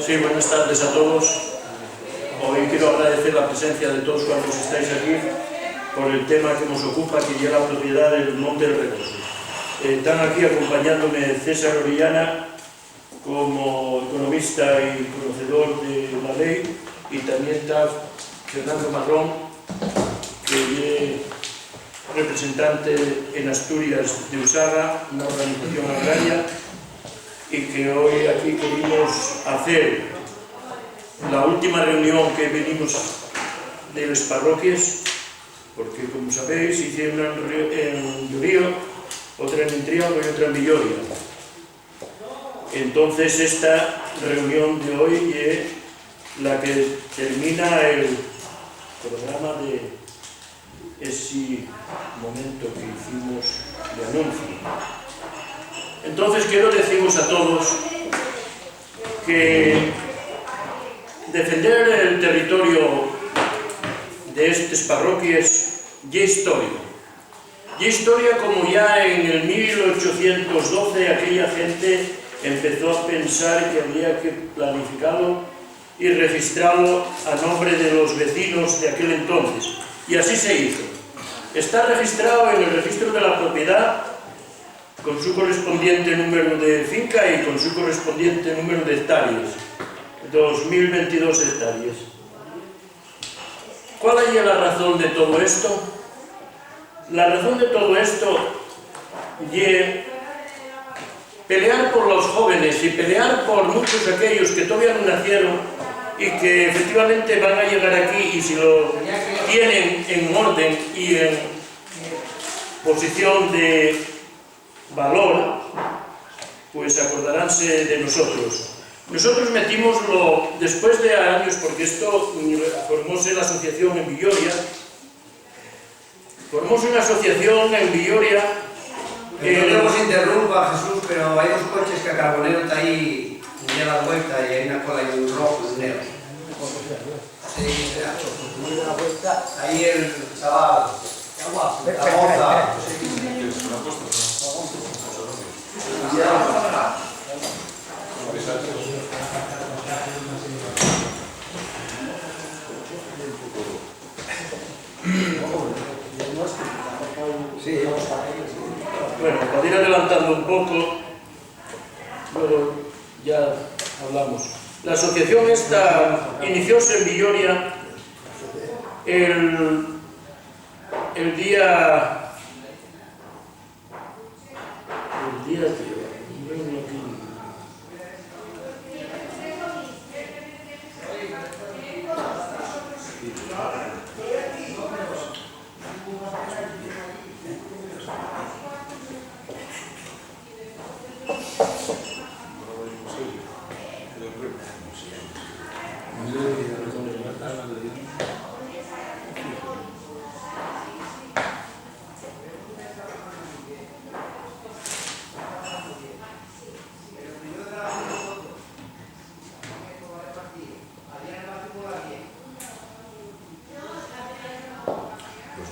Sí, buenas tardes a todos. Hoy quiero agradecer la presencia de todos cuantos estáis aquí por el tema que nos ocupa, que ya la propiedad del Monte del Regoso. Están aquí acompañándome César Orellana como economista y conocedor de la ley, y también está Fernando Marrón, que es representante en Asturias de Usaga, una organización agraria, y que hoy aquí queremos hacer la última reunión que venimos de las parroquias, porque como sabéis hicieron una en Llorío, otra en Intriago y otra en Villoria. Entonces esta reunión de hoy es la que termina el programa de ese momento que hicimos de anuncio. Entonces quiero deciros a todos que defender el territorio de estas parroquias ya es histórico. Ya historia como ya en el 1812 aquella gente empezó a pensar que había que planificarlo y registrarlo a nombre de los vecinos de aquel entonces. Y así se hizo. Está registrado en el registro de la propiedad con su correspondiente número de finca y con su correspondiente número de hectáreas. 2022 hectáreas. ¿Cuál es la razón de todo esto? La razón de todo esto es pelear por los jóvenes y pelear por muchos aquellos que todavía no nacieron y que efectivamente van a llegar aquí, y si lo tienen en orden y en posición de valor, pues acordaránse de nosotros. Nosotros metimoslo después de años, porque esto formóse la asociación en Villoria. Formóse una asociación en Villoria. No se interrumpa, Jesús, pero hay dos coches que a Carbonero está ahí, ya la vuelta, y hay una cola y un rojo y un negro. Sí, la vuelta. Ahí el chaval, la moza. Sí, bueno, para ir adelantando un poco, luego ya hablamos. La asociación esta inicióse en Villoria el día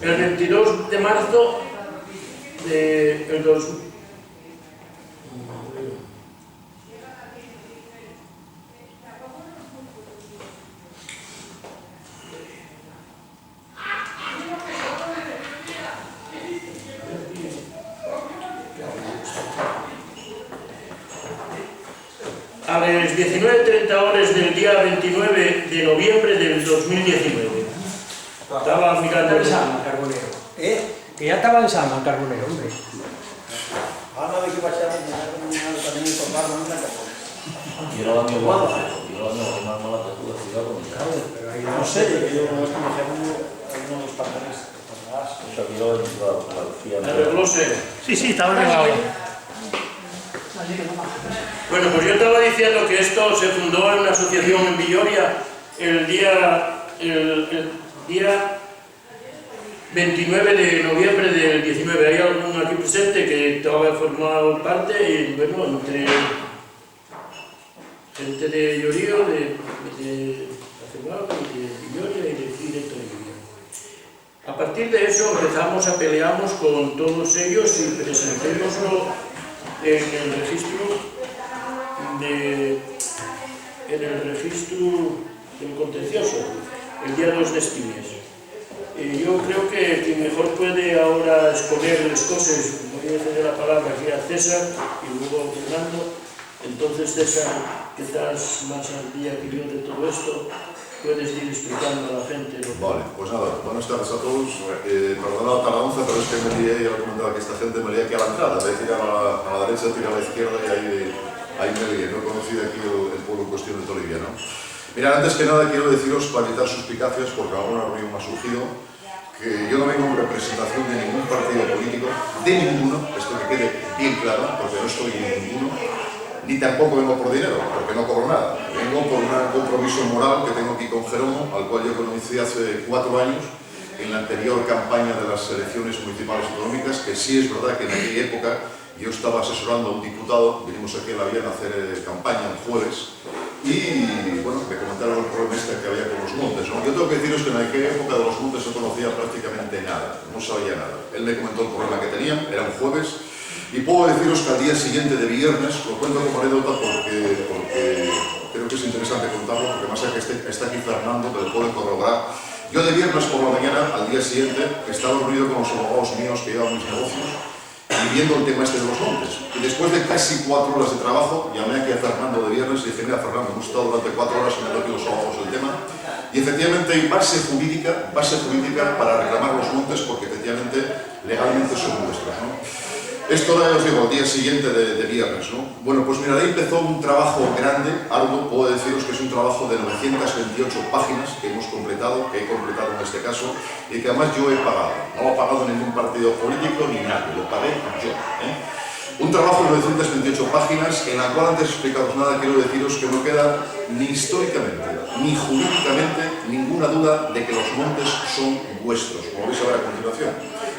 el 22 de marzo del 2000. A las 19:30 horas del día 29 de noviembre del 2019. Estaba mirando en Sama, Carbonero. Que ya estaba en Sama, Carbonero, hombre. Ahora de que va a ser también informar, no me acuerdo. Yo era mi guapo, yo era mi más mala que tú, cuidado con el Pero ahí No sé, yo no conocemos algunos patrones atrás. o sea, que yo la decía. arreglóse. Sí, estaba arreglado ya. Bueno, pues yo estaba diciendo que esto se fundó en una asociación en Villoria el día 29 de noviembre del 19. Hay alguno aquí presente que estaba formado parte, y bueno, entre gente de Llorío, de Acebado y de Villoria y de directo de Villoria. A partir de eso empezamos a pelearnos con todos ellos y presentémoslo en el registro en el registro del contencioso, el día de los destines. Yo creo que quien mejor puede ahora exponer las cosas, voy a ceder la palabra aquí a César y luego a Fernando. Entonces, César, que estás más al día que yo de todo esto, puedes ir explicando a la gente lo que... Vale, pues nada, buenas tardes a todos. Perdona la tardanza, pero es que me lié, ya lo comentaba que esta gente me lié aquí a la entrada, de tirar a la derecha, tirar a la izquierda y ahí me lié. No he conocido aquí el pueblo en cuestión de Tolivia, ¿no? Mira, antes que nada quiero deciros, para evitar suspicacias, porque alguna reunión me ha surgido, que yo no vengo en representación de ningún partido político, de ninguno, esto que quede bien claro, porque no estoy en ninguno, ni tampoco vengo por dinero, porque no cobro nada. Vengo por un compromiso moral que tengo aquí con Jerónimo, al cual yo conocí hace 4 años, en la anterior campaña de las elecciones municipales autonómicas, que sí es verdad que en aquella época yo estaba asesorando a un diputado, vinimos aquí a la Vía a hacer campaña el jueves, y bueno, me comentaron el problema que había con los montes, ¿no? Yo tengo que deciros que en aquella época de los montes no conocía prácticamente nada, no sabía nada. Él me comentó el problema que tenían, era un jueves, y puedo deciros que al día siguiente de viernes, lo cuento como anécdota porque creo que es interesante contarlo, porque más allá que está aquí Fernando, que lo puede corroborar. Yo de viernes por la mañana, al día siguiente, estaba reunido con los abogados míos que llevan mis negocios, y viendo el tema este de los montes. Y después de casi 4 horas de trabajo, llamé aquí a Fernando de viernes y dije, mira Fernando, hemos estado durante 4 horas en el aquí los abogados del tema, y efectivamente hay base jurídica para reclamar los montes, porque efectivamente legalmente son nuestros, ¿no? Esto era, os digo, al día siguiente de viernes, ¿no? Bueno, pues mira, ahí empezó un trabajo grande, arduo, puedo deciros que es un trabajo de 928 páginas que hemos completado, que he completado en este caso, y que además yo he pagado. No lo ha pagado ningún partido político ni nadie, lo pagué yo, ¿eh? Un trabajo de 928 páginas en la cual, antes de explicaros nada, quiero deciros que no queda ni históricamente ni jurídicamente ninguna duda de que los montes son vuestros, como vais a ver a continuación.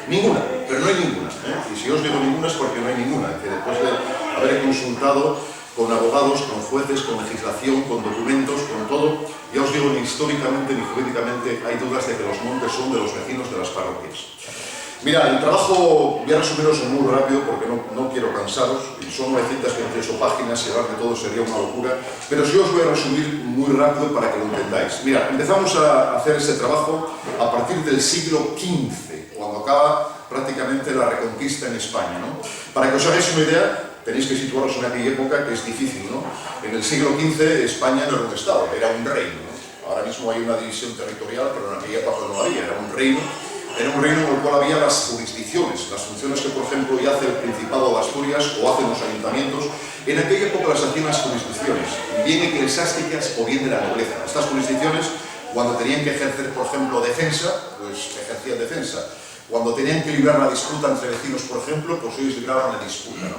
Ninguna, pero no hay ninguna, ¿eh? Y si os digo ninguna es porque no hay ninguna, que después de haber consultado con abogados, con jueces, con legislación, con documentos, con todo, ya os digo, ni históricamente ni jurídicamente hay dudas de que los montes son de los vecinos de las parroquias. Mira, el trabajo, voy a resumiros muy rápido porque no quiero cansaros, y son 928 páginas, y hablar de todo sería una locura, pero sí os voy a resumir muy rápido para que lo entendáis. Mira, empezamos a hacer ese trabajo a partir del siglo XV, cuando acaba prácticamente la Reconquista en España, ¿no? Para que os hagáis una idea, tenéis que situaros en aquella época, que es difícil, ¿no? En el siglo XV España no era un estado, era un reino, ¿no? Ahora mismo hay una división territorial, pero en aquella época no había, era un reino en el cual había las jurisdicciones, las funciones que, por ejemplo, ya hace el Principado de Asturias o hacen los ayuntamientos. En aquella época las hacían las jurisdicciones, bien eclesiásticas o bien de la nobleza. Estas jurisdicciones, cuando tenían que ejercer, por ejemplo, defensa, pues ejercían defensa. Cuando tenían que librar la disputa entre vecinos, por ejemplo, pues ellos libraban la disputa, ¿no?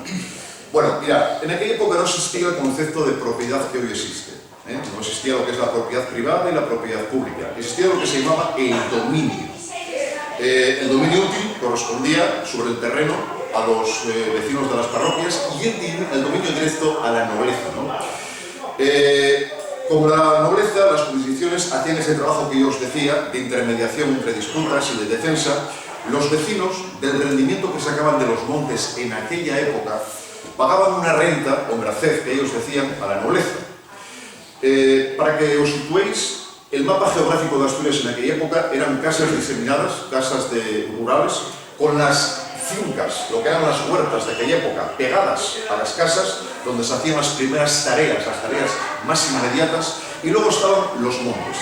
Bueno, mira, en aquella época no existía el concepto de propiedad que hoy existe, ¿eh? No existía lo que es la propiedad privada y la propiedad pública. Existía lo que se llamaba el dominio. El dominio útil correspondía sobre el terreno a los vecinos de las parroquias y el dominio directo a la nobleza, ¿no? Como la nobleza, las jurisdicciones hacían ese trabajo que yo os decía, de intermediación entre disputas y de defensa. Los vecinos, del rendimiento que sacaban de los montes en aquella época, pagaban una renta o merced, que ellos decían, a la nobleza. Para que os situéis, el mapa geográfico de Asturias en aquella época eran casas diseminadas, casas rurales, con las fincas, lo que eran las huertas de aquella época, pegadas a las casas, donde se hacían las primeras tareas, las tareas más inmediatas, y luego estaban los montes.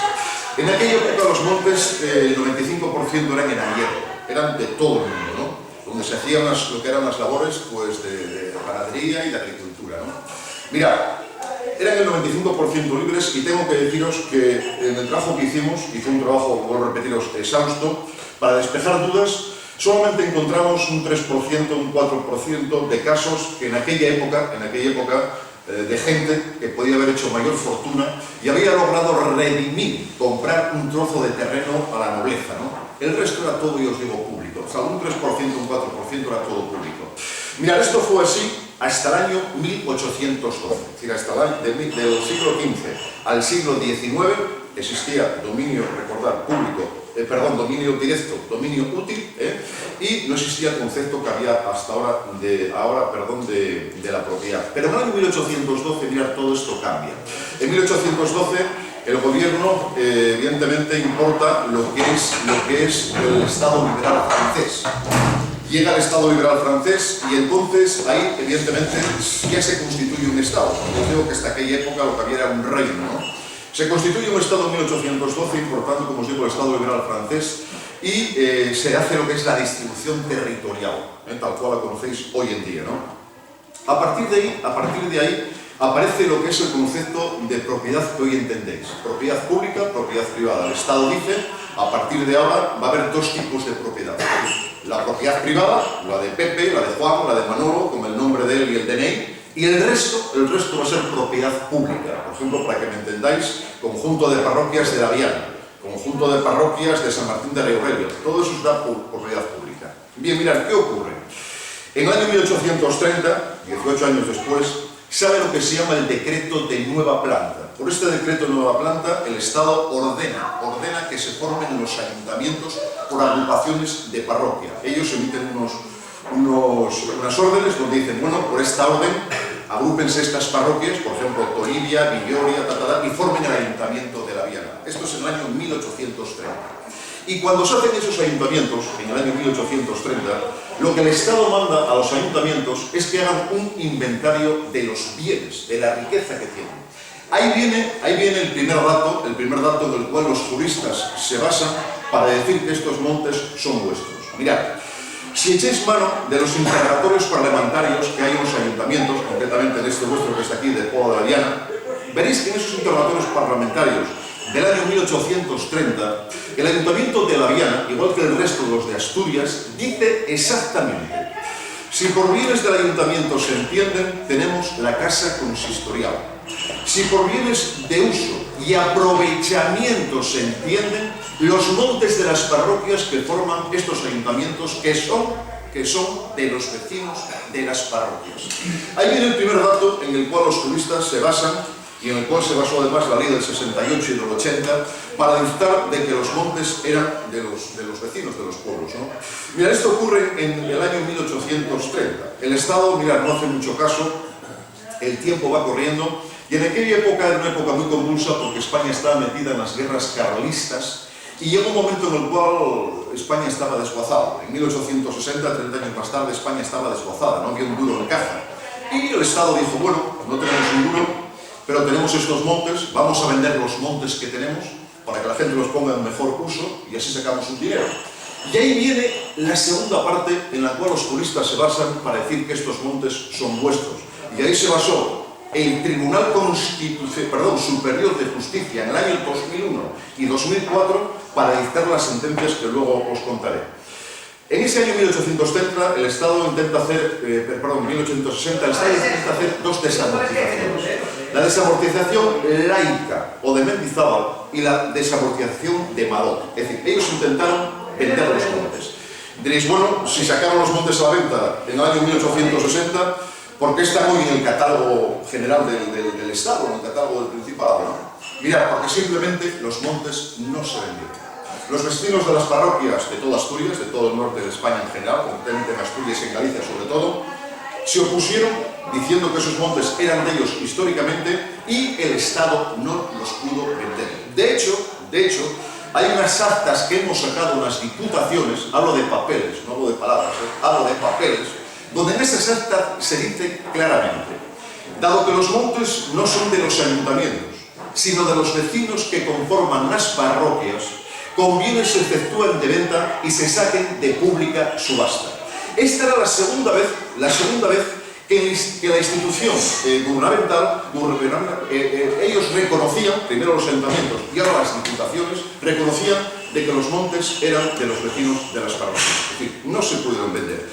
En aquella época los montes, el 95% eran en hierro, eran de todo el mundo, ¿no? Donde se hacían lo que eran las labores, pues, de ganadería y de agricultura, ¿no? Mirad, eran el 95% libres, y tengo que deciros que en el trabajo que hicimos, hice un trabajo, vuelvo a repetiros, exhausto, para despejar dudas. Solamente encontramos un 3%, un 4% de casos que en aquella época de gente que podía haber hecho mayor fortuna y había logrado redimir, comprar un trozo de terreno a la nobleza, ¿no? El resto era todo, yo os digo, público. O sea, un 3%, un 4% era todo público. Mirad, esto fue así hasta el año 1812, es decir, hasta el año del siglo XV al siglo XIX existía dominio, recordad, público dominio directo, dominio útil, y no existía el concepto que había hasta ahora de la propiedad. Pero en el año 1812, mirad, todo esto cambia. En 1812 el gobierno evidentemente importa lo que es el Estado liberal francés. Llega el Estado liberal francés y entonces ahí evidentemente ya se constituye un Estado. Yo digo que hasta aquella época lo que había era un reino, ¿no? Se constituye un Estado en 1812, importando, como os digo, el Estado liberal francés, y se hace lo que es la distribución territorial, tal cual la conocéis hoy en día, ¿no? A partir de ahí aparece lo que es el concepto de propiedad que hoy entendéis. Propiedad pública, propiedad privada. El Estado dice, a partir de ahora va a haber dos tipos de propiedad. La propiedad privada, la de Pepe, la de Juan, la de Manolo, con el nombre de él y el DNI, y el resto va a ser propiedad pública. Por ejemplo, para que me entendáis, conjunto de parroquias de la Viana, conjunto de parroquias de San Martín de Reurelio, todo eso es una propiedad pública. Bien, mirad, ¿qué ocurre? En el año 1830, 18 años después, sale lo que se llama el decreto de nueva planta. Por este decreto de nueva planta, el Estado ordena que se formen en los ayuntamientos por agrupaciones de parroquia. Ellos emiten unas órdenes donde dicen, bueno, por esta orden, agrúpense estas parroquias, por ejemplo, Toribia, Villoria, y formen el ayuntamiento de la Viana. Esto es en el año 1830. Y cuando se hacen esos ayuntamientos, en el año 1830, lo que el Estado manda a los ayuntamientos es que hagan un inventario de los bienes, de la riqueza que tienen. Ahí viene el primer dato en el cual los juristas se basan para decir que estos montes son vuestros. Mirad, si echáis mano de los interrogatorios parlamentarios que hay en los ayuntamientos, concretamente en este vuestro que está aquí, de Pola de la Viana, veréis que en esos interrogatorios parlamentarios del año 1830, el Ayuntamiento de la Viana, igual que el resto de los de Asturias, dice exactamente: si por bienes del Ayuntamiento se entienden, tenemos la casa consistorial. Si por bienes de uso y aprovechamiento se entienden, los montes de las parroquias que forman estos ayuntamientos, que son de los vecinos de las parroquias. Ahí viene el primer dato en el cual los juristas se basan, y en el cual se basó además la ley del 68 y del 80, para dictar de que los montes eran de los vecinos de los pueblos, ¿no? Mirad, esto ocurre en el año 1830. El Estado, mirad, no hace mucho caso, el tiempo va corriendo, y en aquella época era una época muy convulsa porque España estaba metida en las guerras carlistas, y llegó un momento en el cual España estaba desguazada. En 1860, 30 años más tarde, España estaba desguazada, no había un duro en caja. Y el Estado dijo, bueno, no tenemos un duro, pero tenemos estos montes, vamos a vender los montes que tenemos para que la gente los ponga en mejor uso y así sacamos un dinero. Y ahí viene la segunda parte en la cual los juristas se basan para decir que estos montes son vuestros. Y ahí se basó el Tribunal Superior de Justicia en el año 2001 y 2004 para dictar las sentencias que luego os contaré. En ese año 1830 el Estado intenta hacer, 1860, el Estado intenta hacer dos desamortizaciones. La desamortización laica o de Mendizábal y la desamortización de Madot. Es decir, ellos intentaron vender los montes. Diréis, bueno, si sacaron los montes a la venta en el año 1860, ¿por qué están hoy en el catálogo general del Estado, en el catálogo del Principado, ¿no? Mirad, porque simplemente los montes no se vendieron. Los vecinos de las parroquias de toda Asturias, de todo el norte de España en general, concretamente en Asturias y en Galicia sobre todo, se opusieron diciendo que esos montes eran de ellos históricamente y el Estado no los pudo vender. De hecho, hay unas actas que hemos sacado en las diputaciones, hablo de papeles, no hablo de palabras, hablo de papeles, donde en esas actas se dice claramente, dado que los montes no son de los ayuntamientos, sino de los vecinos que conforman las parroquias, con bienes se efectúan de venta y se saquen de pública subasta. Esta era la segunda vez que la institución gubernamental, ellos reconocían, primero los ayuntamientos y ahora las diputaciones, reconocían de que los montes eran de los vecinos de las parroquias. Es decir, no se pudieron vender.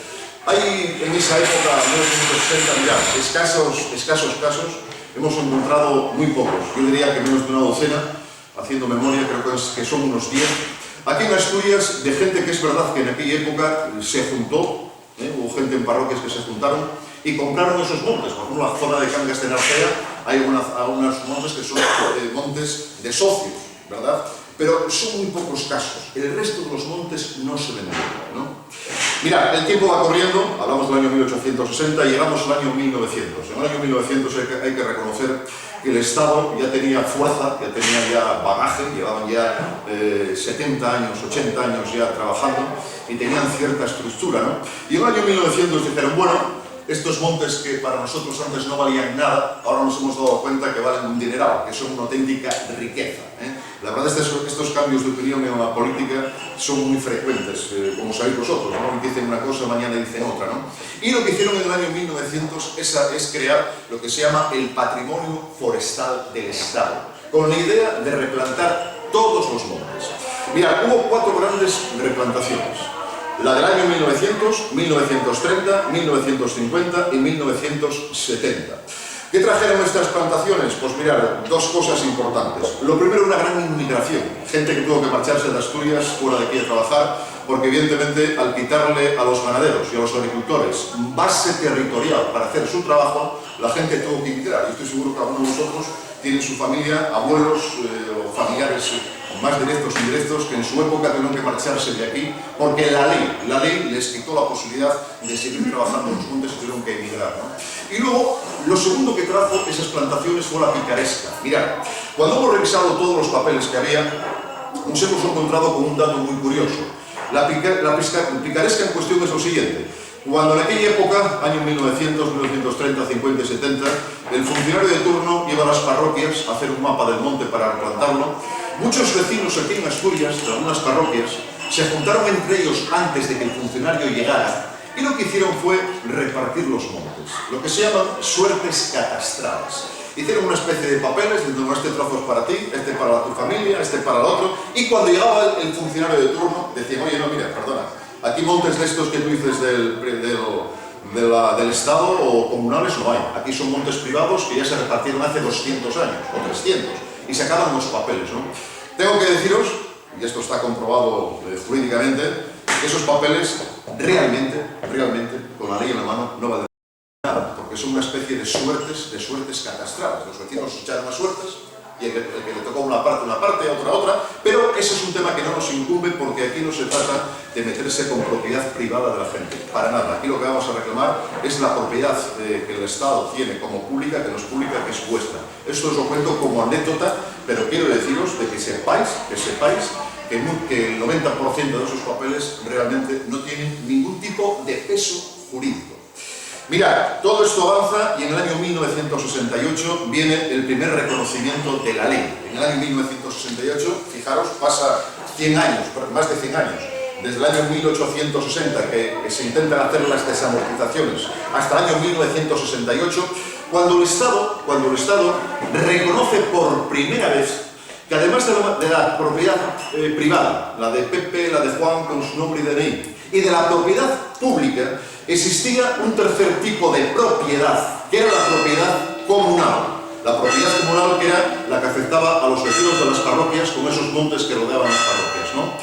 Hay en esa época, en 1960, mirad, escasos casos, hemos encontrado muy pocos, yo diría que menos de una docena, haciendo memoria, creo que son unos 10. Aquí en Asturias, de gente que es verdad que en aquella época se juntó, hubo gente en parroquias que se juntaron y compraron esos montes. Por ejemplo, la zona de Cangas de Narcea hay unos montes que son montes de socios, ¿verdad? pero son muy pocos casos. El resto de los montes no se ven nunca, ¿no? Mirad, el tiempo va corriendo, hablamos del año 1860 y llegamos al año 1900. En el año 1900 hay que reconocer que el Estado ya tenía fuerza, ya tenía ya bagaje, llevaban ya 70 años, 80 años ya trabajando y tenían cierta estructura, ¿no? Y en el año 1900 dijeron, bueno, estos montes que para nosotros antes no valían nada, ahora nos hemos dado cuenta que valen un dineral, que son una auténtica riqueza, ¿eh? La verdad es que estos cambios de opinión en la política son muy frecuentes, como sabéis vosotros, ¿no? Dicen una cosa, mañana dicen otra, ¿no? Y lo que hicieron en el año 1900 es crear lo que se llama el patrimonio forestal del Estado, con la idea de replantar todos los montes. Mirad, hubo 4 grandes replantaciones. La del año 1900, 1930, 1950 y 1970. ¿Qué trajeron estas plantaciones? Pues mirad, 2 cosas importantes. Lo primero, una gran inmigración. Gente que tuvo que marcharse de Asturias fuera de aquí a trabajar, porque evidentemente al quitarle a los ganaderos y a los agricultores base territorial para hacer su trabajo, la gente tuvo que emigrar. Y estoy seguro que algunos de vosotros tienen su familia, abuelos o familiares más directos o indirectos que en su época tuvieron que marcharse de aquí porque la ley les quitó la posibilidad de seguir trabajando en los montes y tuvieron que emigrar, ¿no? Y luego, lo segundo que trajo esas plantaciones fue la picaresca. Mirad, cuando hemos revisado todos los papeles que había, nos hemos encontrado con un dato muy curioso. La picaresca en cuestión es lo siguiente. Cuando en aquella época, año 1900, 1930, 50 y 70, el funcionario de turno iba a las parroquias a hacer un mapa del monte para replantarlo, muchos vecinos aquí en Asturias, de algunas parroquias, se juntaron entre ellos antes de que el funcionario llegara y lo que hicieron fue repartir los montes, lo que se llaman suertes catastrales. Hicieron una especie de papeles, diciendo, este trozo es para ti, este para tu familia, este para el otro, y cuando llegaba el funcionario de turno, decían, oye, no, mira, perdona, aquí montes de estos que tú dices del Estado o comunales no hay. Aquí son montes privados que ya se repartieron hace 200 años o 300 y se acaban los papeles, ¿no? Tengo que deciros, y esto está comprobado jurídicamente, que esos papeles realmente, con la ley en la mano, no valen nada, porque son una especie de suertes catastrales. Los vecinos echaron las suertes y el que le tocó una parte, otra, pero ese es un tema que no nos incumbe porque aquí no se trata de meterse con propiedad privada de la gente, para nada. Aquí lo que vamos a reclamar es la propiedad que el Estado tiene como pública, que no es pública, que es vuestra. Esto os lo cuento como anécdota, pero quiero deciros de que sepáis que el 90% de esos papeles realmente no tienen ningún tipo de peso jurídico. Mirad, todo esto avanza y en el año 1968 viene el primer reconocimiento de la ley. En el año 1968, fijaros, pasa 100 años, más de 100 años, desde el año 1860 que se intentan hacer las desamortizaciones hasta el año 1968, cuando el Estado reconoce por primera vez que además de la propiedad privada, la de Pepe, la de Juan con su nombre y DNI, y de la propiedad pública, existía un tercer tipo de propiedad, que era la propiedad comunal. La propiedad comunal que era la que afectaba a los vecinos de las parroquias con esos montes que rodeaban las parroquias, ¿no?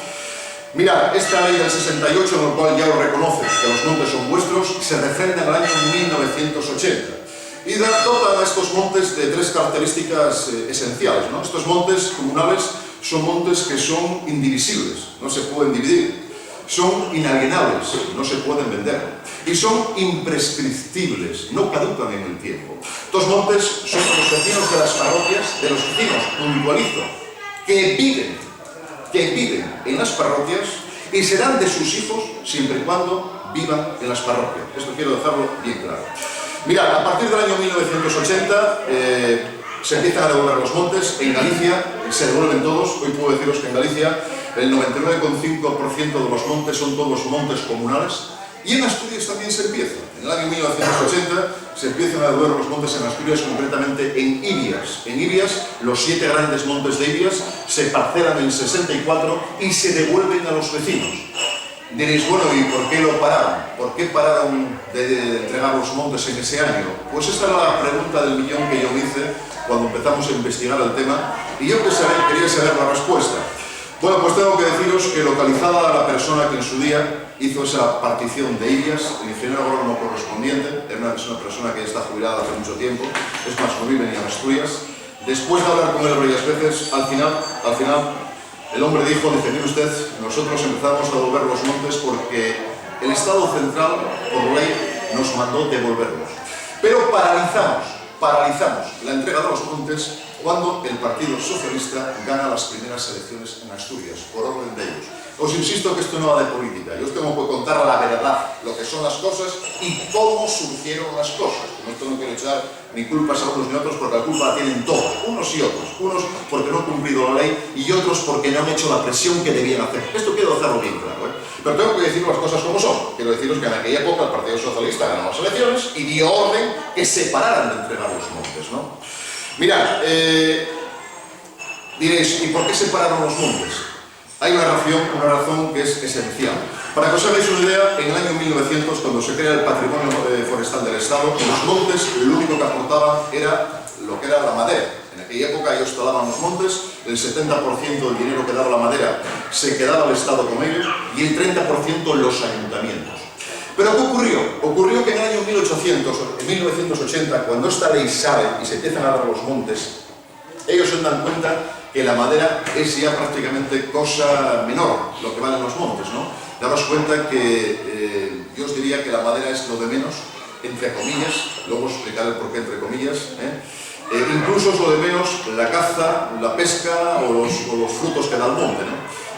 Mirad, esta ley del 68, en la cual ya os reconoce que los montes son vuestros, se refrenda en el año 1980. Y dotan a estos montes de 3 características esenciales, ¿no? Estos montes comunales son montes que son indivisibles, no se pueden dividir, son inalienables, no se pueden vender, y son imprescriptibles, no caducan en el tiempo. Estos montes son los vecinos de las parroquias, de los vecinos, puntualizo, que viven en las parroquias y serán de sus hijos siempre y cuando vivan en las parroquias. Esto quiero dejarlo bien claro. Mirad, a partir del año 1980 se empiezan a devolver los montes. En Galicia se devuelven todos. Hoy puedo deciros que en Galicia el 99,5% de los montes son todos montes comunales. Y en Asturias también se empieza. En el año 1980 se empiezan a devolver los montes en Asturias, concretamente en Ibias. En Ibias, los 7 grandes montes de Ibias se parcelan en 64 y se devuelven a los vecinos. Diréis, bueno, ¿y por qué lo pararon? ¿Por qué pararon de entregar los montes en ese año? Pues esta es la pregunta del millón que yo me hice cuando empezamos a investigar el tema y yo quería saber la respuesta. Bueno, pues tengo que deciros que localizada a la persona que en su día hizo esa partición de Ibias, el ingeniero agrónomo correspondiente, era una persona que ya está jubilada hace mucho tiempo, es más, no vive ni en Asturias. Después de hablar con él varias veces, al final el hombre dijo, dice, mire usted, nosotros empezamos a devolver los montes porque el Estado central, por ley, nos mandó devolverlos. Pero paralizamos la entrega de los montes cuando el Partido Socialista gana las primeras elecciones en Asturias, por orden de ellos. Os insisto que esto no va de política, yo os tengo que contar la verdad, lo que son las cosas y cómo surgieron las cosas. Con esto no quiero echar ni culpas a unos ni a otros, porque la culpa la tienen todos, unos y otros. Unos porque no han cumplido la ley y otros porque no han hecho la presión que debían hacer. Esto quiero dejarlo bien claro, ¿eh? Pero tengo que decir las cosas como son. Quiero deciros que en aquella época el Partido Socialista ganó las elecciones y dio orden que se pararan de entregar los montes, ¿no? Mirad, diréis, ¿y por qué se pararon los montes? Hay una razón que es esencial. Para que os hagáis una idea, en el año 1900, cuando se crea el patrimonio forestal del Estado, los montes lo único que aportaban era lo que era la madera. En aquella época ellos talaban los montes, el 70% del dinero que daba la madera se quedaba el Estado con ellos y el 30% los ayuntamientos. Pero ¿qué ocurrió? Ocurrió que en el año 1980, cuando esta ley sale y se empiezan a dar los montes, ellos se dan cuenta que la madera es ya prácticamente cosa menor, lo que valen los montes, ¿no? Daros cuenta que yo os diría que la madera es lo de menos, entre comillas, luego os explicaré el porqué entre comillas, incluso es lo de menos la caza, la pesca o los frutos que da el monte, ¿no?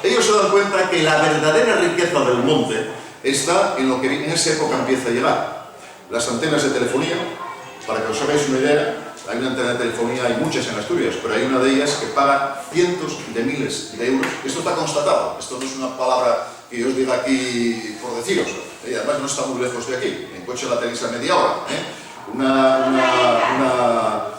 Ellos se dan cuenta que la verdadera riqueza del monte está en lo que en esa época empieza a llegar. Las antenas de telefonía, para que os hagáis una idea, hay una antena de telefonía, hay muchas en Asturias, pero hay una de ellas que paga cientos de miles de euros. Esto está constatado, esto no es una palabra que yo os diga aquí por deciros, y además no está muy lejos de aquí, en coche la tenéis a media hora. Una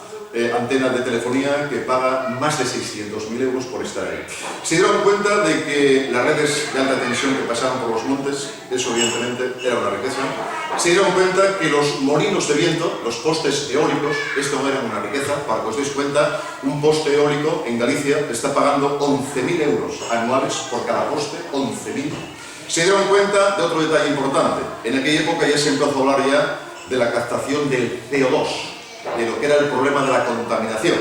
antena de telefonía que paga más de 600.000 euros por estar ahí. Se dieron cuenta de que las redes de alta tensión que pasaban por los montes, eso evidentemente era una riqueza. Se dieron cuenta que los molinos de viento, los postes eólicos, esto no era una riqueza. Para que os deis cuenta, un poste eólico en Galicia está pagando 11.000 euros anuales por cada poste, 11.000. Se dieron cuenta de otro detalle importante. En aquella época ya se empezó a hablar ya de la captación del CO2, de lo que era el problema de la contaminación.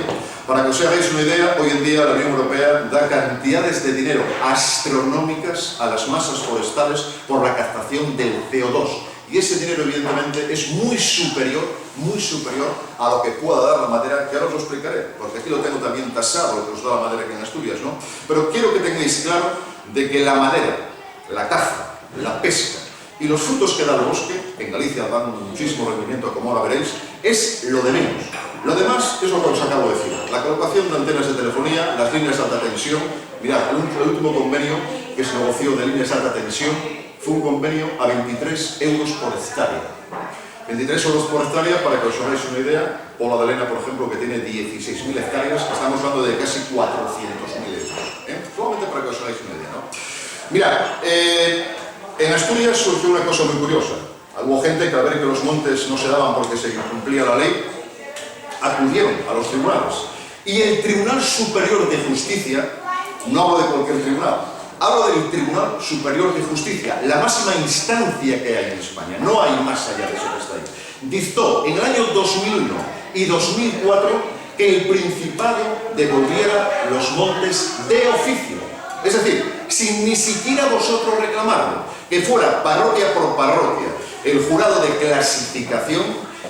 Para que os hagáis una idea, hoy en día la Unión Europea da cantidades de dinero astronómicas a las masas forestales por la captación del CO2. Y ese dinero evidentemente es muy superior a lo que pueda dar la madera, que ahora os lo explicaré, porque aquí lo tengo también tasado, lo que os da la madera aquí en Asturias, ¿no? Pero quiero que tengáis claro de que la madera, la caza, la pesca y los frutos que da el bosque, en Galicia dan muchísimo rendimiento, como ahora veréis, es lo de menos. Lo demás es lo que os acabo de decir. La colocación de antenas de telefonía, las líneas de alta tensión. Mirad, el último convenio que se negoció de líneas de alta tensión fue un convenio a 23 euros por hectárea. 23 euros por hectárea, para que os hagáis una idea, Pola de Lena, por ejemplo, que tiene 16.000 hectáreas, estamos hablando de casi 400.000 euros. Solamente para que os hagáis una idea, ¿no? Mirad, en Asturias surgió una cosa muy curiosa. Hubo gente que al ver que los montes no se daban porque se incumplía la ley, acudieron a los tribunales. Y el Tribunal Superior de Justicia, no hablo de cualquier tribunal, hablo del Tribunal Superior de Justicia, la máxima instancia que hay en España, no hay más allá de eso que está ahí, dictó en el año 2001 y 2004 que el Principado devolviera los montes de oficio. Es decir, sin ni siquiera vosotros reclamarlo, que fuera parroquia por parroquia el jurado de clasificación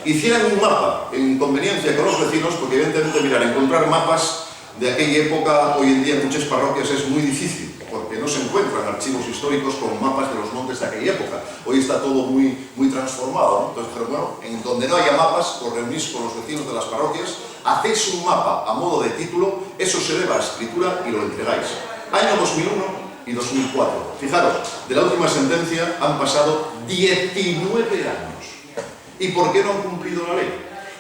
hicieran un mapa en conveniencia con los vecinos, porque evidentemente, mirad, encontrar mapas de aquella época hoy en día en muchas parroquias es muy difícil, porque no se encuentran archivos históricos con mapas de los montes de aquella época. Hoy está todo muy transformado, ¿no? Entonces, pero bueno, en donde no haya mapas, os reunís con los vecinos de las parroquias, hacéis un mapa a modo de título, eso se eleva a escritura y lo entregáis. Año 2001 y 2004. Fijaros, de la última sentencia han pasado 19 años. ¿Y por qué no han cumplido la ley?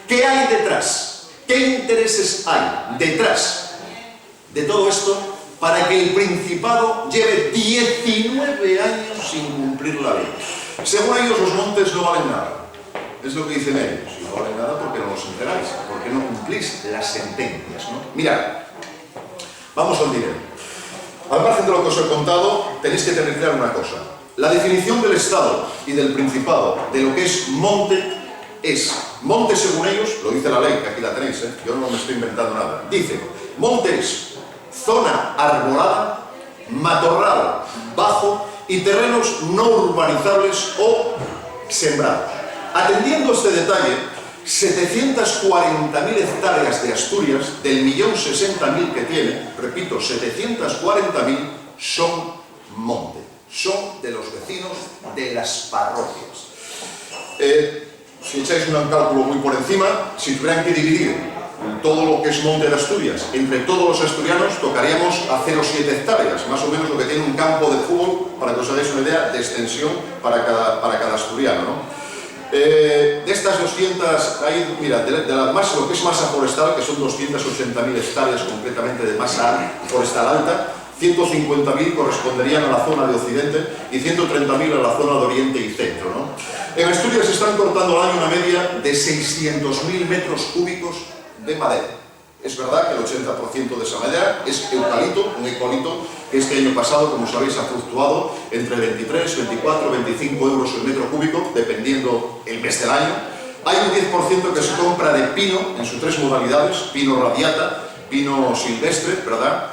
¿Qué hay detrás? ¿Qué intereses hay detrás de todo esto para que el Principado lleve 19 años sin cumplir la ley? Según ellos, los montes no valen nada. Es lo que dicen ellos. Y no valen nada porque no los entregáis, porque no cumplís las sentencias, ¿no? Mirad, vamos al dinero. Al margen de lo que os he contado, tenéis que tener claro una cosa. La definición del Estado y del Principado de lo que es monte según ellos, lo dice la ley, que aquí la tenéis, yo no me estoy inventando nada. Dice, monte es zona arbolada matorral bajo y terrenos no urbanizables o sembrados. Atendiendo a este detalle, 740.000 hectáreas de Asturias, del 1.060.000 que tiene, repito, 740.000 son monte, son de los vecinos de las parroquias. Si echáis un cálculo muy por encima, si tuvieran que dividir todo lo que es monte de Asturias entre todos los asturianos, tocaríamos a 0,7 hectáreas, más o menos lo que tiene un campo de fútbol, para que os hagáis una idea de extensión para cada asturiano, ¿no? De estas 200, ahí, mira, lo que es masa forestal, que son 280.000 hectáreas concretamente de masa forestal alta, 150.000 corresponderían a la zona de Occidente y 130.000 a la zona de Oriente y Centro, ¿no? En Asturias se están cortando al año una media de 600.000 metros cúbicos de madera. Es verdad que el 80% de esa madera es eucalipto, un eucalipto que este año pasado, como sabéis, ha fluctuado entre 23, 24, 25 euros el metro cúbico, dependiendo el mes del año. Hay un 10% que se compra de pino en sus tres modalidades, pino radiata, pino silvestre, ¿verdad?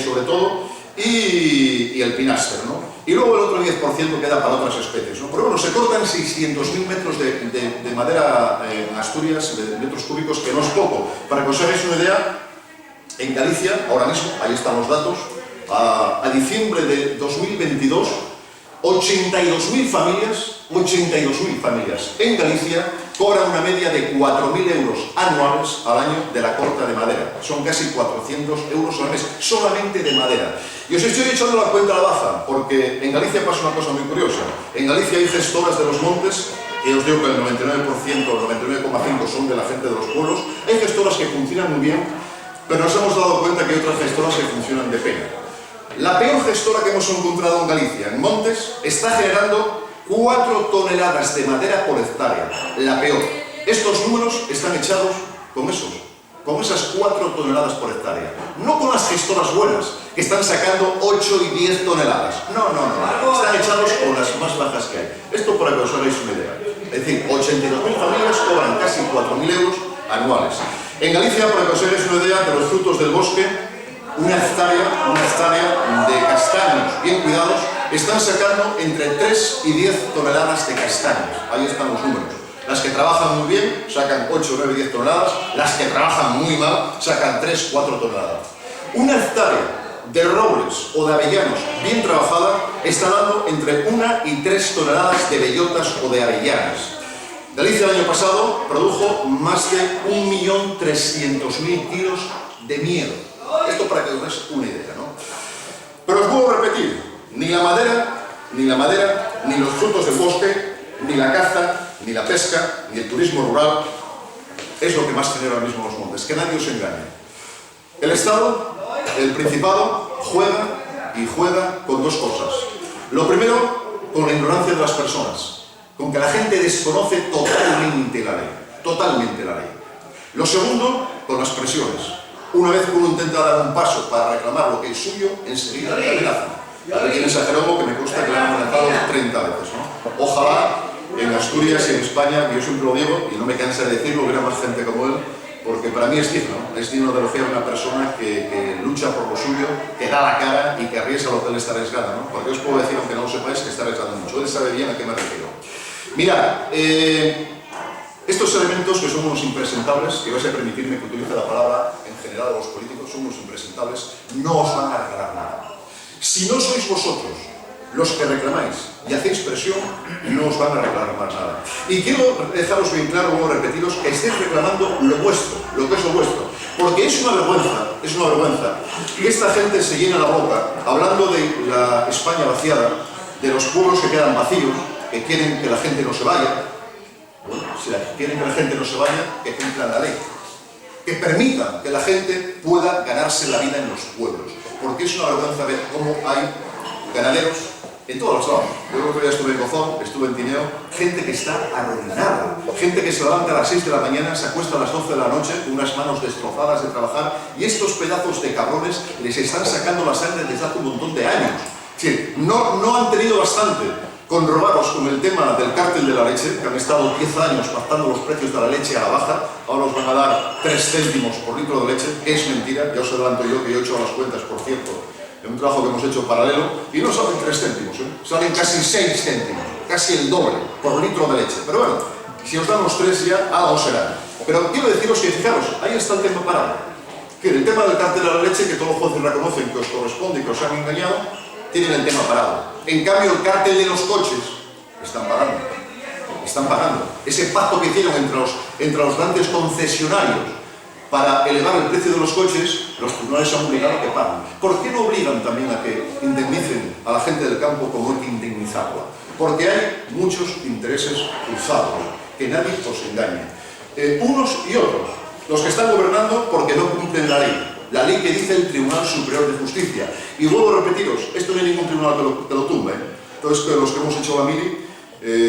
Sobre todo, y el pinaster, ¿no? Y luego el otro 10% queda para otras especies, ¿no? Pero bueno, se cortan 600.000 metros de madera en Asturias, de metros cúbicos, que no es poco. Para que os hagáis una idea, en Galicia, ahora mismo, ahí están los datos, a diciembre de 2022, 82.000 familias en Galicia cobran una media de 4.000 euros anuales al año de la corta de madera. Son casi 400 euros al mes, solamente de madera. Y os estoy echando la cuenta a la baja, porque en Galicia pasa una cosa muy curiosa. En Galicia hay gestoras de los montes, que os digo que el 99%, el 99,5% son de la gente de los pueblos. Hay gestoras que funcionan muy bien, pero nos hemos dado cuenta que hay otras gestoras que funcionan de pena. La peor gestora que hemos encontrado en Galicia, en montes, está generando 4 toneladas de madera por hectárea. La peor. Estos números están echados con esas 4 toneladas por hectárea. No con las gestoras buenas, que están sacando 8 y 10 toneladas. No. Están echados con las más bajas que hay. Esto para que os hagáis una idea. Es decir, 82.000 familias cobran casi 4.000 euros anuales. En Galicia, para que os hagáis una idea, de los frutos del bosque, una hectárea de castaños bien cuidados, están sacando entre 3 y 10 toneladas de castaños. Ahí están los números. Las que trabajan muy bien sacan 8, 9, 10 toneladas, las que trabajan muy mal sacan 3, 4 toneladas. Una hectárea de robles o de avellanos bien trabajada está dando entre 1 y 3 toneladas de bellotas o de avellanas. Galicia el año pasado produjo más de 1.300.000 kilos de miel. Esto para que os deis una idea, ¿no? Pero os vuelvo a repetir, ni la madera, ni los frutos del bosque, ni la caza, ni la pesca, ni el turismo rural es lo que más genera ahora mismo los montes. Que nadie os engañe. El Estado, el Principado, juega con dos cosas. Lo primero, con la ignorancia de las personas, con que la gente desconoce totalmente la ley. Lo segundo, con las presiones. Una vez que uno intenta dar un paso para reclamar lo que es suyo, enseguida le amenazan. Aquí en esa Jerónimo, que me consta que le han amenazado 30 veces, ¿no? Ojalá en Asturias y en España, que yo siempre lo digo, y no me cansa de decirlo, hubiera más gente como él, porque para mí es digno de elogiar a una persona que lucha por lo suyo, que da la cara y que arriesga lo que él está arriesgando, ¿no? Porque os puedo decir, aunque no lo sepáis, que está arriesgando mucho. Él sabe bien a qué me refiero. Mirad, estos elementos que son unos impresentables, que vais a permitirme que utilice la palabra en general a los políticos, son unos impresentables, no os van a regalar nada. Si no sois vosotros los que reclamáis y hacéis presión, no os van a reclamar más nada. Y quiero dejaros bien claro, vuelvo a repetiros, que estéis reclamando lo vuestro, lo que es lo vuestro. Porque es una vergüenza que esta gente se llene la boca hablando de la España vaciada, de los pueblos que quedan vacíos, que quieren que la gente no se vaya. Bueno, si quieren que la gente no se vaya, que cumplan la ley. Que permitan que la gente pueda ganarse la vida en los pueblos. Porque es una vergüenza ver cómo hay ganaderos en todos los lados. Yo el otro día estuve en Gozón, estuve en Tineo, gente que está arruinada, gente que se levanta a las 6 de la mañana, se acuesta a las 12 de la noche con unas manos destrozadas de trabajar, y estos pedazos de cabrones les están sacando la sangre desde hace un montón de años. Es decir, no han tenido bastante con robaros con el tema del cártel de la leche, que han estado 10 años pactando los precios de la leche a la baja, ahora os van a dar 3 céntimos por litro de leche, que es mentira. Ya os adelanto yo que yo he hecho las cuentas, por cierto, en un trabajo que hemos hecho paralelo, y no salen 3 céntimos, salen casi 6 céntimos, casi el doble por litro de leche. Pero bueno, si os damos 3 ya, algo será. Pero quiero deciros que, fijaros, ahí está el tema parado. Que el tema del cártel de la leche, que todos los jueces reconocen que os corresponde y que os han engañado, tienen el tema parado. En cambio, el cártel de los coches están pagando. Están pagando. Ese pacto que hicieron entre los grandes concesionarios para elevar el precio de los coches, los tribunales han obligado a que paguen. ¿Por qué no obligan también a que indemnicen a la gente del campo como hay que indemnizarla? Porque hay muchos intereses cruzados, que nadie os engañe. Unos y otros. Los que están gobernando porque no cumplen la ley que dice el Tribunal Superior de Justicia. Y vuelvo a repetiros, esto no hay ningún tribunal que lo tumbe. Entonces, los que hemos hecho la mili,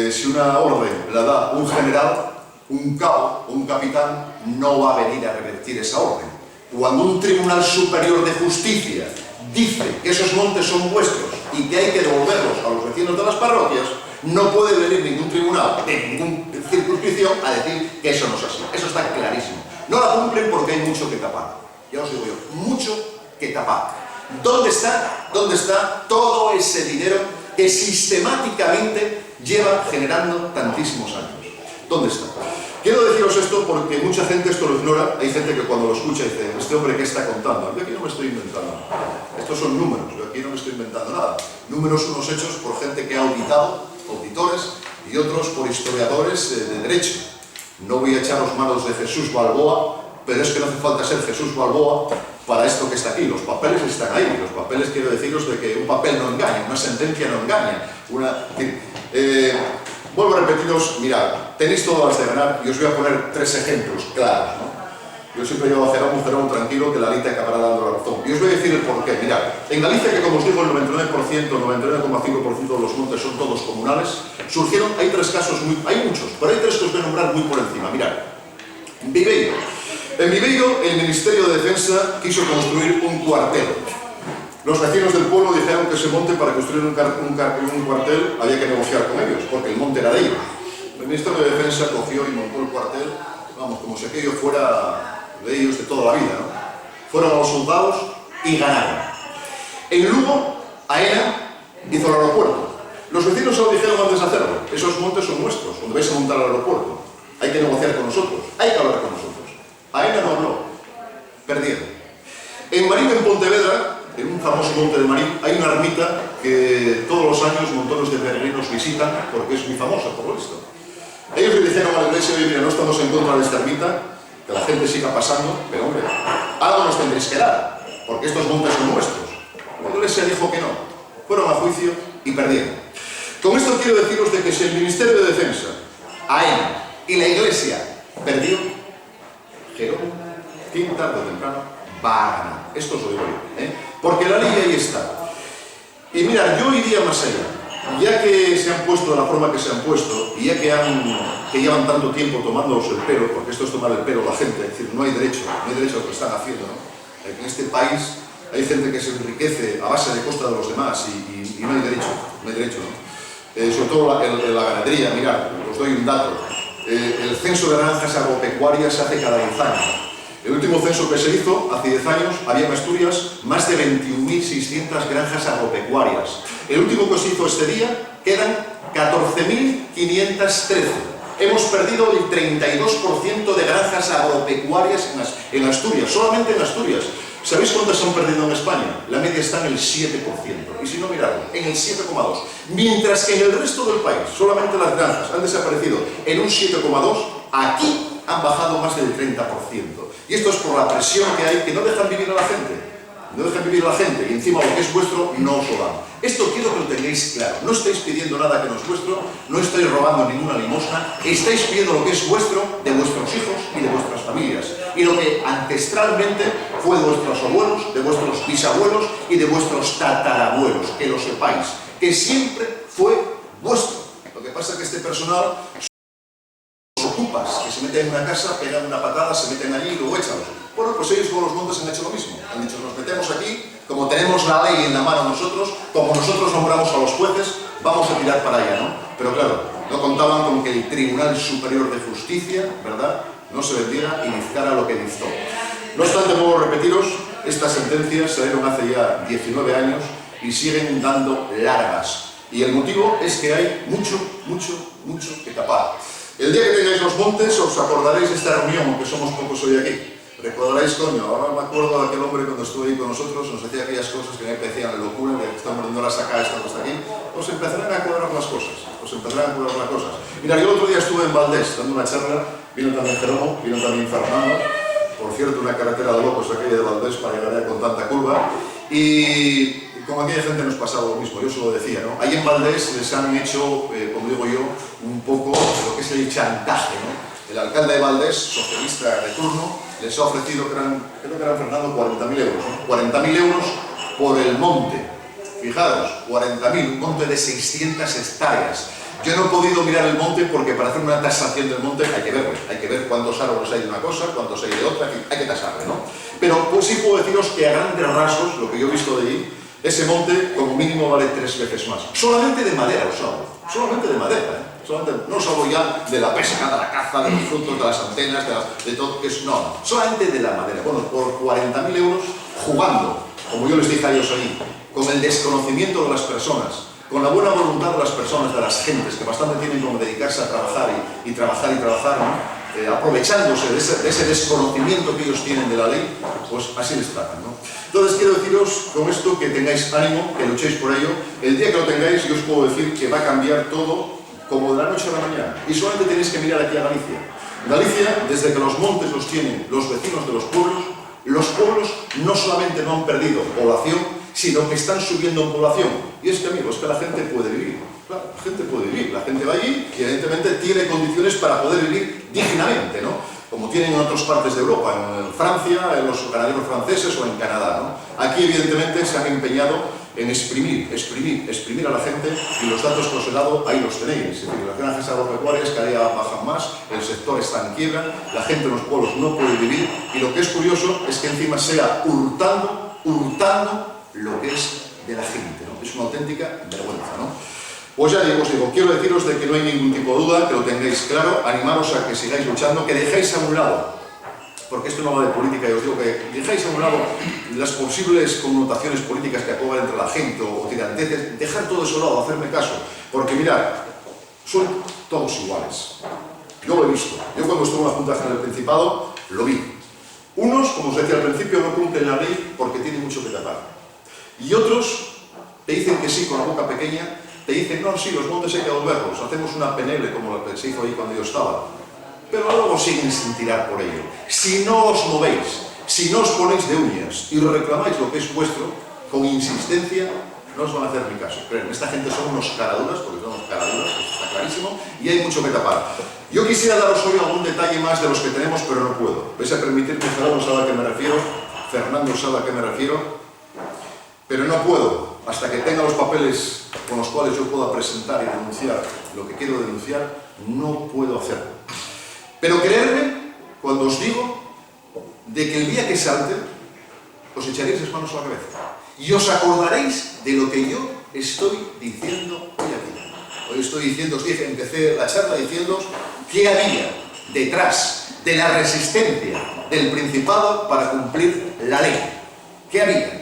si una orden la da un general, un cabo o un capitán, no va a venir a revertir esa orden. Cuando un Tribunal Superior de Justicia dice que esos montes son vuestros y que hay que devolverlos a los vecinos de las parroquias, no puede venir ningún tribunal de ninguna circunscripción a decir que eso no es así. Eso está clarísimo. No la cumplen porque hay mucho que tapar. Ya os digo yo, mucho que tapar. ¿Dónde está todo ese dinero que sistemáticamente lleva generando tantísimos años? ¿Dónde está? Quiero deciros esto porque mucha gente esto lo ignora. Hay gente que cuando lo escucha dice, este hombre ¿qué está contando? Yo aquí no me estoy inventando. Estos son números, yo aquí no me estoy inventando nada. Números unos hechos por gente que ha auditado, auditores, y otros por historiadores de derecho. No voy a echaros manos de Jesús Balboa, pero es que no hace falta ser Jesús Balboa para esto que está aquí. Los papeles están ahí. Los papeles, quiero deciros de que un papel no engaña, una sentencia no engaña. Vuelvo a repetiros, mirad, tenéis todas las de ganar y os voy a poner 3 ejemplos claros, ¿no? Yo siempre llevo a Cerón tranquilo que la Galicia acabará dando la razón. Y os voy a decir el porqué. Mirad, en Galicia, que como os digo, el 99,5% de los montes son todos comunales, surgieron, hay 3 casos, hay muchos, pero hay 3 que os voy a nombrar muy por encima. Mirad, Viveiro. En Viveiro, el Ministerio de Defensa quiso construir un cuartel. Los vecinos del pueblo dijeron que ese monte, para construir un cuartel, había que negociar con ellos, porque el monte era de ellos. El Ministerio de Defensa cogió y montó el cuartel, vamos, como si aquello fuera de ellos de toda la vida, ¿no? Fueron a los soldados y ganaron. En Lugo, AENA hizo el aeropuerto. Los vecinos solo dijeron antes de hacerlo, esos montes son nuestros, donde vais a montar el aeropuerto. Hay que negociar con nosotros, hay que hablar con nosotros. AENA no habló, perdieron. En Marín, en Pontevedra, en un famoso monte de Marín, hay una ermita que todos los años montones de peregrinos visitan porque es muy famosa, por lo visto. Ellos le dijeron a la iglesia, oye, mira, no estamos en contra de esta ermita, que la gente siga pasando, pero hombre, algo nos tendréis que dar, porque estos montes son nuestros. La iglesia dijo que no, fueron a juicio y perdieron. Con esto quiero deciros de que si el Ministerio de Defensa, AENA y la iglesia perdió, Jerónimo, tarde o temprano, va a ganar. Esto os lo digo yo, porque la ley ahí está. Y mira, yo iría más allá. Ya que se han puesto de la forma que se han puesto, y ya que llevan tanto tiempo tomándolos el pelo, porque esto es tomar el pelo a la gente, es decir, no hay derecho a lo que están haciendo, ¿no? En este país hay gente que se enriquece a base de costa de los demás y no hay derecho, ¿no? Sobre todo la ganadería. Mirad, os doy un dato. El censo de granjas agropecuarias se hace cada 10 años. El último censo que se hizo, hace 10 años, había en Asturias más de 21.600 granjas agropecuarias. El último que se hizo este día, quedan 14.513. Hemos perdido el 32% de granjas agropecuarias en Asturias, solamente en Asturias. ¿Sabéis cuántas han perdido en España? La media está en el 7%. Y si no, mirad, en el 7,2%. Mientras que en el resto del país, solamente las granjas han desaparecido en un 7,2%, aquí han bajado más del 30%. Y esto es por la presión que hay, que no dejan vivir a la gente. No dejan vivir a la gente, y encima lo que es vuestro no os lo dan. Esto quiero que lo tengáis claro. No estáis pidiendo nada que no es vuestro, no estáis robando ninguna limosna, estáis pidiendo lo que es vuestro, de vuestros hijos y de vuestras familias. Y lo que ancestralmente fue de vuestros abuelos, de vuestros bisabuelos y de vuestros tatarabuelos, que lo sepáis, que siempre fue vuestro. Lo que pasa es que este personal, ocupas, que se meten en una casa, pegan una patada, se meten allí y luego échalos. Bueno, pues ellos con los montes han hecho lo mismo. Han dicho, nos metemos aquí, como tenemos la ley en la mano nosotros, como nosotros nombramos a los jueces, vamos a tirar para allá, ¿no? Pero claro, no contaban con que el Tribunal Superior de Justicia, ¿verdad?, no se vendiera y dictara lo que dictó. No obstante, puedo repetiros Estas sentencias salieron hace ya 19 años y siguen dando largas. Y el motivo es que hay mucho que tapar. El día que tengáis los montes os acordaréis de esta reunión, aunque somos pocos hoy aquí. Recordaréis, coño, ahora me acuerdo de aquel hombre cuando estuvo ahí con nosotros, nos decía aquellas cosas que me parecían locura, que estamos dando las acá, estamos hasta aquí. Os empezarán a cuadrar las cosas, Mira, yo el otro día estuve en Valdés dando una charla, vino también Jeromo, vino también Fernando, por cierto, una carretera de locos aquella de Valdés para llegar allá con tanta curva, y con aquella gente nos pasaba lo mismo, yo se lo decía, ¿no? Ahí en Valdés les han hecho, como digo yo, un poco lo que es el chantaje, ¿no? El alcalde de Valdés, socialista de turno, les ha ofrecido, creo que eran Fernando, 40.000 euros, ¿no? 40.000 euros por el monte. Fijaros, 40.000, un monte de 600 hectáreas. Yo no he podido mirar el monte porque para hacer una tasación del monte hay que verlo, hay que ver cuántos árboles hay de una cosa, cuántos hay de otra, hay que tasarle, ¿no? Pero pues sí puedo deciros que a grandes rasgos, lo que yo he visto de allí, ese monte como mínimo vale 3 veces más. Solamente de madera os hablo, solamente de madera, ¿eh? No os hablo ya de la pesca, de la caza, de los frutos, de las antenas, de todo, que es no, solamente de la madera. Bueno, por 40.000 euros jugando, como yo les dije a ellos ahí, con el desconocimiento de las personas, con la buena voluntad de las personas, de las gentes, que bastante tienen como dedicarse a trabajar y trabajar, ¿no? Aprovechándose de ese desconocimiento que ellos tienen de la ley, pues así les tratan, ¿no? Entonces quiero deciros con esto que tengáis ánimo, que luchéis por ello. El día que lo tengáis, yo os puedo decir que va a cambiar todo como de la noche a la mañana. Y solamente tenéis que mirar aquí a Galicia. Galicia, desde que los montes los tienen los vecinos de los pueblos no solamente no han perdido población, sino que están subiendo en población. Y es que, amigos, que la gente puede vivir. Claro, la gente puede vivir. La gente va allí y evidentemente tiene condiciones para poder vivir dignamente, ¿no? Como tienen en otras partes de Europa, en Francia, en los ganaderos franceses o en Canadá, ¿no? Aquí, evidentemente, se han empeñado en exprimir a la gente, y los datos que os he dado, ahí los tenéis. Es decir, las granjas agropecuarias cada día bajan más, el sector está en quiebra, la gente en los pueblos no puede vivir, y lo que es curioso es que encima sea hurtando lo que es de la gente, ¿no? Es una auténtica vergüenza, ¿no? Pues ya os digo, quiero deciros de que no hay ningún tipo de duda, que lo tengáis claro, animaros a que sigáis luchando, que dejéis a un lado, porque esto no va de política, y os digo que dejéis a un lado las posibles connotaciones políticas que apoyan entre la gente o tiranteces, dejar todo eso a un lado, hacerme caso, porque mirad, son todos iguales. Yo lo he visto, yo cuando estuve en la Junta General del Principado, lo vi. Unos, como os decía al principio, no cumplen la ley porque tienen mucho que tapar. Y otros te dicen que sí con la boca pequeña, te dicen, no, sí, los montes hay que devolverlos, hacemos una PNL como la que se hizo ahí cuando yo estaba. Pero luego siguen sin tirar por ello. Si no os movéis, si no os ponéis de uñas y reclamáis lo que es vuestro, con insistencia, no os van a hacer ni caso. Creen, esta gente son unos caraduras, porque son unos caraduras, eso está clarísimo, y hay mucho que tapar. Yo quisiera daros hoy algún detalle más de los que tenemos, pero no puedo. Vais a permitirme, Fernando sabe a qué me refiero, Fernando sabe a qué me refiero, pero no puedo, hasta que tenga los papeles con los cuales yo pueda presentar y denunciar lo que quiero denunciar, no puedo hacerlo. Pero creedme cuando os digo de que el día que salte os echaréis las manos a la cabeza y os acordaréis de lo que yo estoy diciendo hoy aquí. Hoy estoy diciendo, os dije, empecé la charla diciendo qué había detrás de la resistencia del Principado para cumplir la ley. ¿Qué había?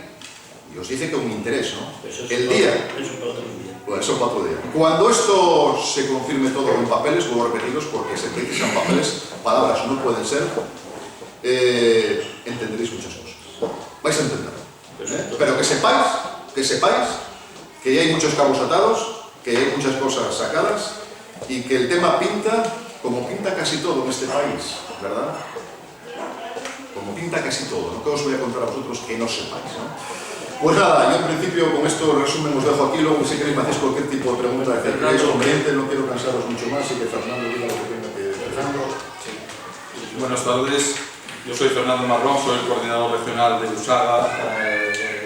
Y os dije con interés, ¿no? El día... Bueno, eso para otro día. Cuando esto se confirme todo en papeles, vuelvo a repetiros porque se precisan papeles, palabras no pueden ser, entenderéis muchas cosas. Vais a entenderlo. Pero que sepáis que ya hay muchos cabos atados, que hay muchas cosas sacadas y que el tema pinta como pinta casi todo en este país, ¿verdad? Como pinta casi todo, ¿no? Que os voy a contar a vosotros que no sepáis, ¿no? Pues nada, yo en principio con esto el resumen os dejo aquí, luego si queréis me hacéis cualquier tipo de pregunta que queráis conveniente, no quiero cansaros mucho más, así que Fernando diga lo que tenga que decir. Sí. Buenas tardes, yo soy Fernando Marrón, soy el coordinador regional de USAGA,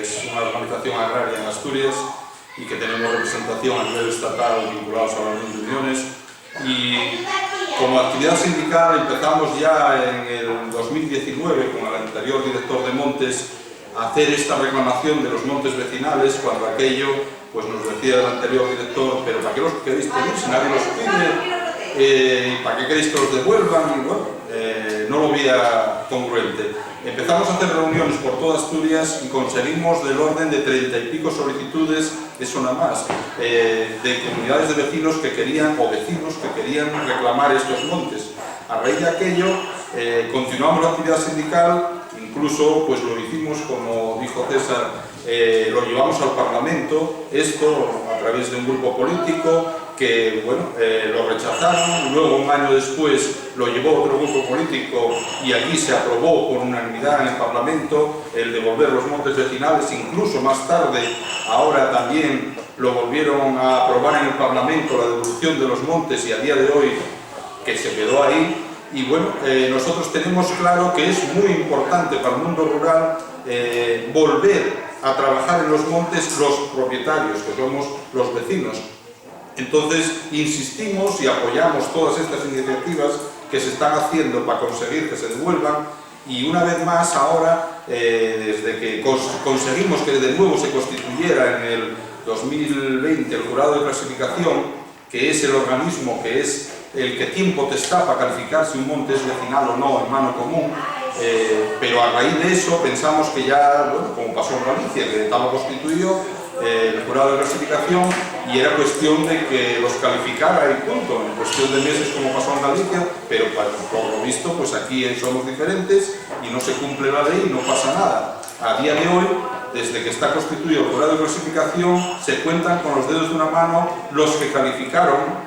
es una organización agraria en Asturias y que tenemos representación a nivel estatal vinculados a las uniones, y como actividad sindical empezamos ya en el 2019 con el anterior director de Montes a hacer esta reclamación de los montes vecinales, cuando aquello, pues nos decía el anterior director, pero ¿para qué los queréis pedir si nadie los pide? ¿Para qué queréis que los devuelvan? Y bueno, no lo veía congruente. Empezamos a hacer reuniones por toda Asturias y conseguimos del orden de 30 y pico solicitudes, eso nada más, de comunidades de vecinos que querían, o vecinos que querían reclamar estos montes. A raíz de aquello, continuamos la actividad sindical, incluso pues lo hicimos, como dijo César, lo llevamos al Parlamento, esto a través de un grupo político que, bueno, lo rechazaron, luego un año después lo llevó otro grupo político y allí se aprobó por unanimidad en el Parlamento el devolver los montes vecinales, incluso más tarde, ahora también lo volvieron a aprobar en el Parlamento, la devolución de los montes, y a día de hoy que se quedó ahí. Y bueno, nosotros tenemos claro que es muy importante para el mundo rural volver a trabajar en los montes los propietarios, que somos los vecinos. Entonces, insistimos y apoyamos todas estas iniciativas que se están haciendo para conseguir que se devuelvan, y una vez más ahora, desde que conseguimos que de nuevo se constituyera en el 2020 el jurado de clasificación, que es el organismo que es el que tiene potestad para calificar si un monte es vecinal o no en mano común, pero a raíz de eso pensamos que ya, bueno, como pasó en Galicia, que estaba constituido el jurado de clasificación y era cuestión de que los calificara y punto, en cuestión de meses como pasó en Galicia, pero por lo visto pues aquí somos diferentes y no se cumple la ley y no pasa nada. A día de hoy, desde que está constituido el jurado de clasificación, se cuentan con los dedos de una mano los que calificaron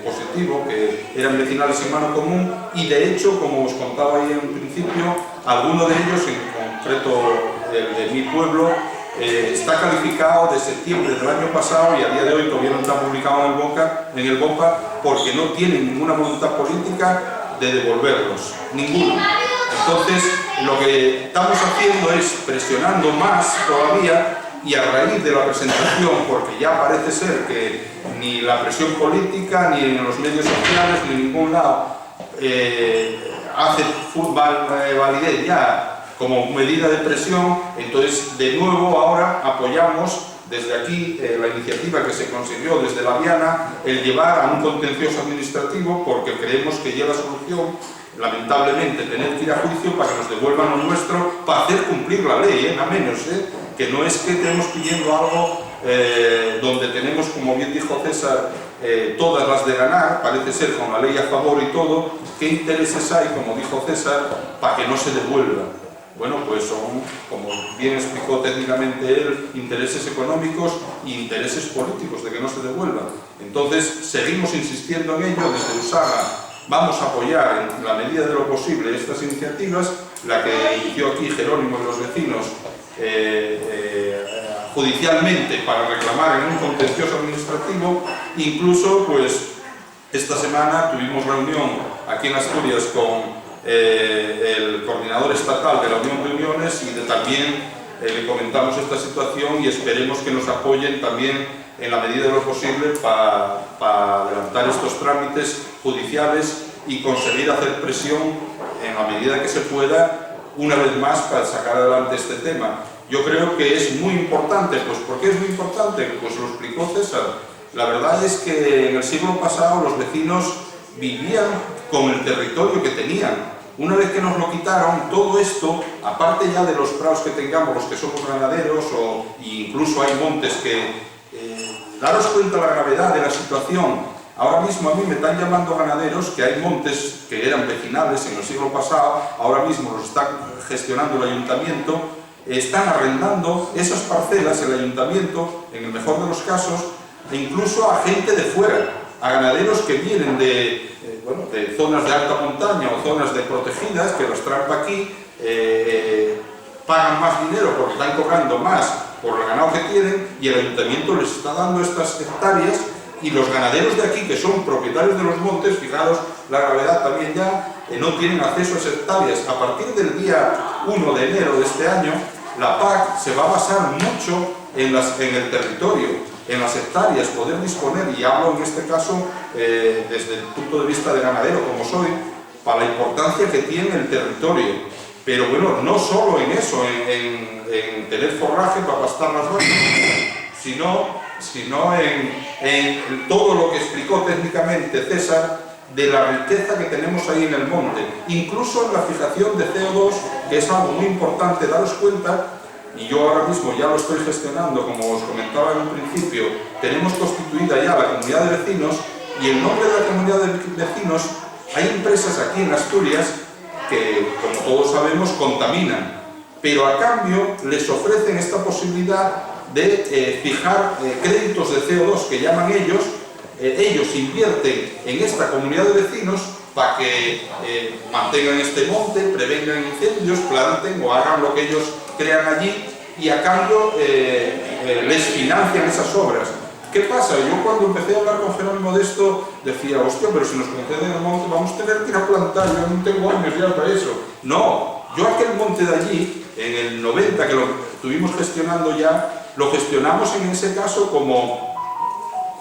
positivo, que eran vecinales en mano común, y de hecho, como os contaba ahí en principio, alguno de ellos, en concreto el de mi pueblo, está calificado de septiembre del año pasado y a día de hoy todavía no está publicado en el BOPA porque no tienen ninguna voluntad política de devolverlos, ninguno. Entonces, lo que estamos haciendo es presionando más todavía, y a raíz de la presentación, porque ya parece ser que ni la presión política, ni en los medios sociales, ni en ningún lado hace validez ya como medida de presión, entonces de nuevo ahora apoyamos desde aquí la iniciativa que se consiguió desde la Viana, el llevar a un contencioso administrativo, porque creemos que lleva solución, lamentablemente, tener que ir a juicio para que nos devuelvan lo nuestro, para hacer cumplir la ley, a menos, que no es que estemos pidiendo algo donde tenemos, como bien dijo César, todas las de ganar, parece ser con la ley a favor y todo. ¿Qué intereses hay, como dijo César, para que no se devuelva? Bueno, pues son, como bien explicó técnicamente él, intereses económicos e intereses políticos de que no se devuelva. Entonces, seguimos insistiendo en ello. Desde USAGA vamos a apoyar en la medida de lo posible estas iniciativas, la que inició aquí Jerónimo y los vecinos judicialmente para reclamar en un contencioso administrativo. Incluso, pues, esta semana tuvimos reunión aquí en Asturias con el coordinador estatal de la Unión de Uniones y también le comentamos esta situación y esperemos que nos apoyen también en la medida de lo posible para adelantar estos trámites judiciales y conseguir hacer presión en la medida que se pueda, una vez más, para sacar adelante este tema. Yo creo que es muy importante. Pues ¿por qué es muy importante? Pues lo explicó César. La verdad es que en el siglo pasado los vecinos vivían con el territorio que tenían. Una vez que nos lo quitaron, todo esto, aparte ya de los prados que tengamos, los que somos ganaderos, o incluso hay montes que... daros cuenta la gravedad de la situación. Ahora mismo a mí me están llamando ganaderos que hay montes que eran vecinales en el siglo pasado, ahora mismo los está gestionando el ayuntamiento, están arrendando esas parcelas el ayuntamiento, en el mejor de los casos, e incluso a gente de fuera, a ganaderos que vienen de zonas de alta montaña o zonas protegidas, que los traen para aquí, pagan más dinero porque están cobrando más por el ganado que tienen, y el ayuntamiento les está dando estas hectáreas, y los ganaderos de aquí, que son propietarios de los montes, fijaros la gravedad también ya, no tienen acceso a esas hectáreas. A partir del día 1 de enero de este año, la PAC se va a basar mucho en el territorio, en las hectáreas, poder disponer, y hablo en este caso desde el punto de vista de ganadero, como soy, para la importancia que tiene el territorio. Pero bueno, no solo en eso, en tener forraje para pastar las vacas, sino en todo lo que explicó técnicamente César, de la riqueza que tenemos ahí en el monte, incluso en la fijación de CO2, que es algo muy importante. Daros cuenta, y yo ahora mismo ya lo estoy gestionando, como os comentaba en un principio, tenemos constituida ya la comunidad de vecinos, y en nombre de la comunidad de vecinos hay empresas aquí en Asturias que, como todos sabemos, contaminan, pero a cambio les ofrecen esta posibilidad de fijar créditos de CO2 que llaman ellos. Ellos invierten en esta comunidad de vecinos para que mantengan este monte, prevengan incendios, planten o hagan lo que ellos crean allí, y a cambio les financian esas obras. ¿Qué pasa? Yo cuando empecé a hablar con Jerónimo de esto decía, hostia, pero si nos conceden el monte vamos a tener que ir a plantar, yo no tengo años ya para eso. No, yo aquel monte de allí, en el 90 que lo estuvimos gestionando ya, lo gestionamos en ese caso como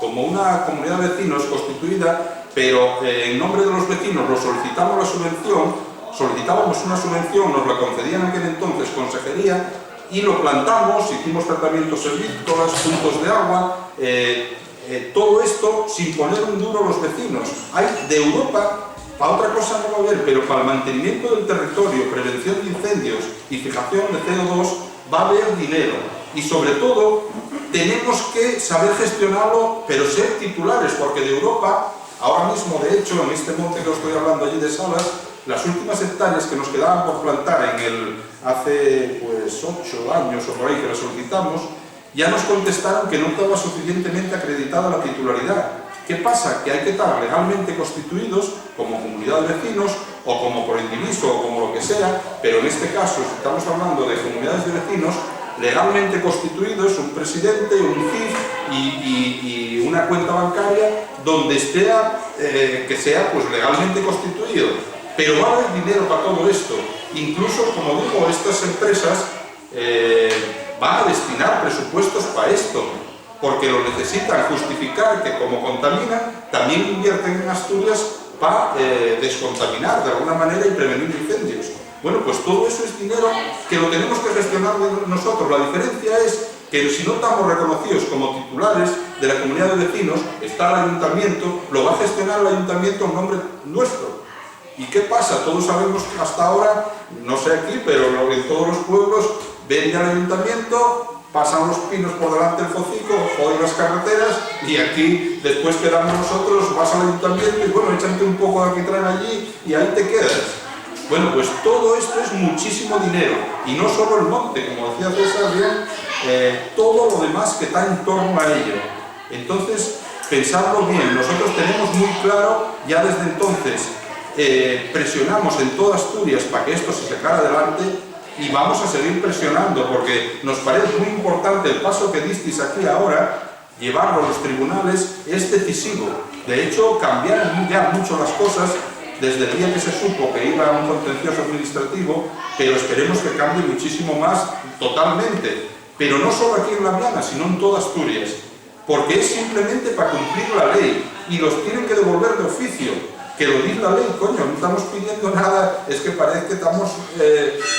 una comunidad de vecinos constituida, pero en nombre de los vecinos lo solicitamos la subvención, solicitábamos una subvención, nos la concedían en aquel entonces consejería, y lo plantamos, hicimos tratamientos servícolas, puntos de agua, todo esto sin poner un duro a los vecinos. Hay de Europa, para otra cosa no va a haber, pero para el mantenimiento del territorio, prevención de incendios y fijación de CO2 va a haber dinero. Y sobre todo, tenemos que saber gestionarlo, pero ser titulares, porque de Europa, ahora mismo, de hecho, en este monte que os estoy hablando allí de Salas, las últimas hectáreas que nos quedaban por plantar hace pues 8 años o por ahí que las solicitamos, ya nos contestaron que no estaba suficientemente acreditada la titularidad. ¿Qué pasa? Que hay que estar legalmente constituidos como comunidad de vecinos o como por indiviso o como lo que sea, pero en este caso, si estamos hablando de comunidades de vecinos, legalmente constituidos, un presidente, un CIF y una cuenta bancaria donde esté, que sea pues legalmente constituido. Pero va a haber dinero para todo esto. Incluso, como digo, estas empresas van a destinar presupuestos para esto, porque lo necesitan justificar que como contaminan, también invierten en Asturias para descontaminar de alguna manera y prevenir incendios. Bueno, pues todo eso es dinero que lo tenemos que gestionar nosotros. La diferencia es que si no estamos reconocidos como titulares de la comunidad de vecinos, está el ayuntamiento, lo va a gestionar el ayuntamiento en nombre nuestro. ¿Y qué pasa? Todos sabemos que hasta ahora, no sé aquí, pero en todos los pueblos ven al ayuntamiento, pasan los pinos por delante del focico, joden las carreteras, y aquí después quedamos nosotros, vas al ayuntamiento y bueno, échate un poco de alquitrán allí y ahí te quedas. Bueno, pues todo esto es muchísimo dinero, y no solo el monte, como decía César bien, todo lo demás que está en torno a ello. Entonces, pensadlo bien, nosotros tenemos muy claro, ya desde entonces, presionamos en toda Asturias para que esto se sacara adelante, y vamos a seguir presionando, porque nos parece muy importante el paso que disteis aquí ahora, llevarlo a los tribunales es decisivo. De hecho, cambiaron ya mucho las cosas desde el día que se supo que iba a un contencioso administrativo, pero esperemos que cambie muchísimo más totalmente. Pero no solo aquí en La Viana, sino en toda Asturias, porque es simplemente para cumplir la ley, y los tienen que devolver de oficio. Que lo dice la ley, coño, no estamos pidiendo nada, es que parece que estamos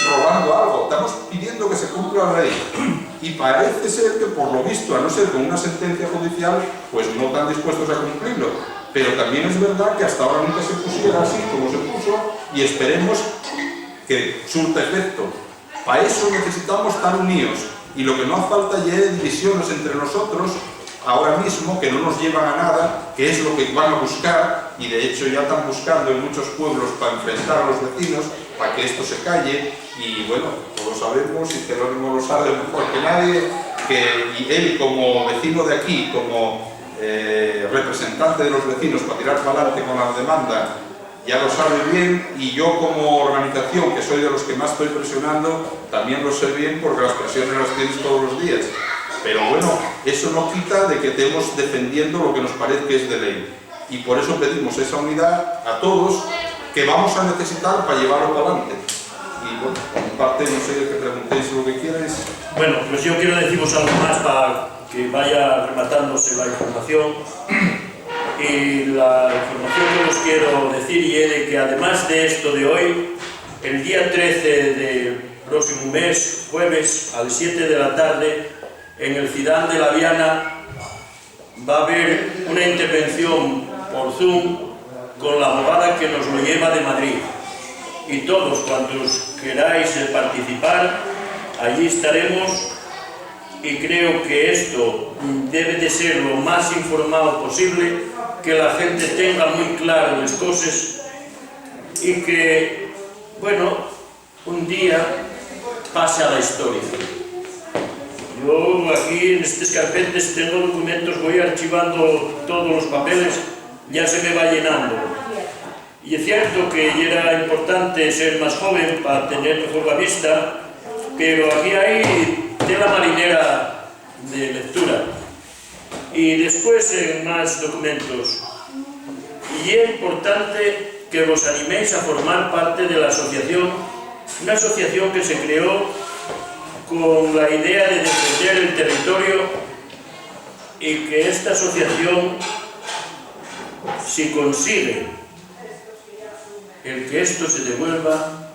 robando algo, estamos pidiendo que se cumpla la ley. Y parece ser que, por lo visto, a no ser con una sentencia judicial, pues no están dispuestos a cumplirlo. Pero también es verdad que hasta ahora nunca se pusiera así como se puso, y esperemos que surta efecto. Para eso necesitamos estar unidos, y lo que no hace falta ya es divisiones entre nosotros, ahora mismo, que no nos llevan a nada, que es lo que van a buscar, y de hecho ya están buscando en muchos pueblos para enfrentar a los vecinos, para que esto se calle. Y bueno, todos sabemos, y Jerónimo lo sabe mejor que nadie, y él como vecino de aquí, como representante de los vecinos para tirar para adelante con la demanda, ya lo sabe bien, y yo como organización, que soy de los que más estoy presionando, también lo sé bien, porque las presiones las tienes todos los días. Pero bueno, eso no quita de que estemos defendiendo lo que nos parece que es de ley. Y por eso pedimos esa unidad a todos, que vamos a necesitar para llevarlo para adelante. Y bueno, por mi parte, no sé, que preguntéis lo que quierais. Bueno, pues yo quiero deciros algo más para que vaya rematándose la información. Y la información que os quiero decir es de que, además de esto de hoy, el día 13 del próximo mes, jueves, a las 7 de la tarde, en el Cidán de La Viana va a haber una intervención por Zoom con la abogada que nos lo lleva de Madrid. Y todos cuantos queráis participar, allí estaremos, y creo que esto debe de ser lo más informado posible, que la gente tenga muy claro las cosas y que, bueno, un día pase a la historia. Yo aquí en estos carpetes tengo documentos, voy archivando todos los papeles, ya se me va llenando. Y es cierto que era importante ser más joven para tener mejor la vista, pero aquí hay tela marinera de lectura. Y después más documentos. Y es importante que os animéis a formar parte de la asociación, una asociación que se creó con la idea de defender el territorio, y que esta asociación, si consigue el que esto se devuelva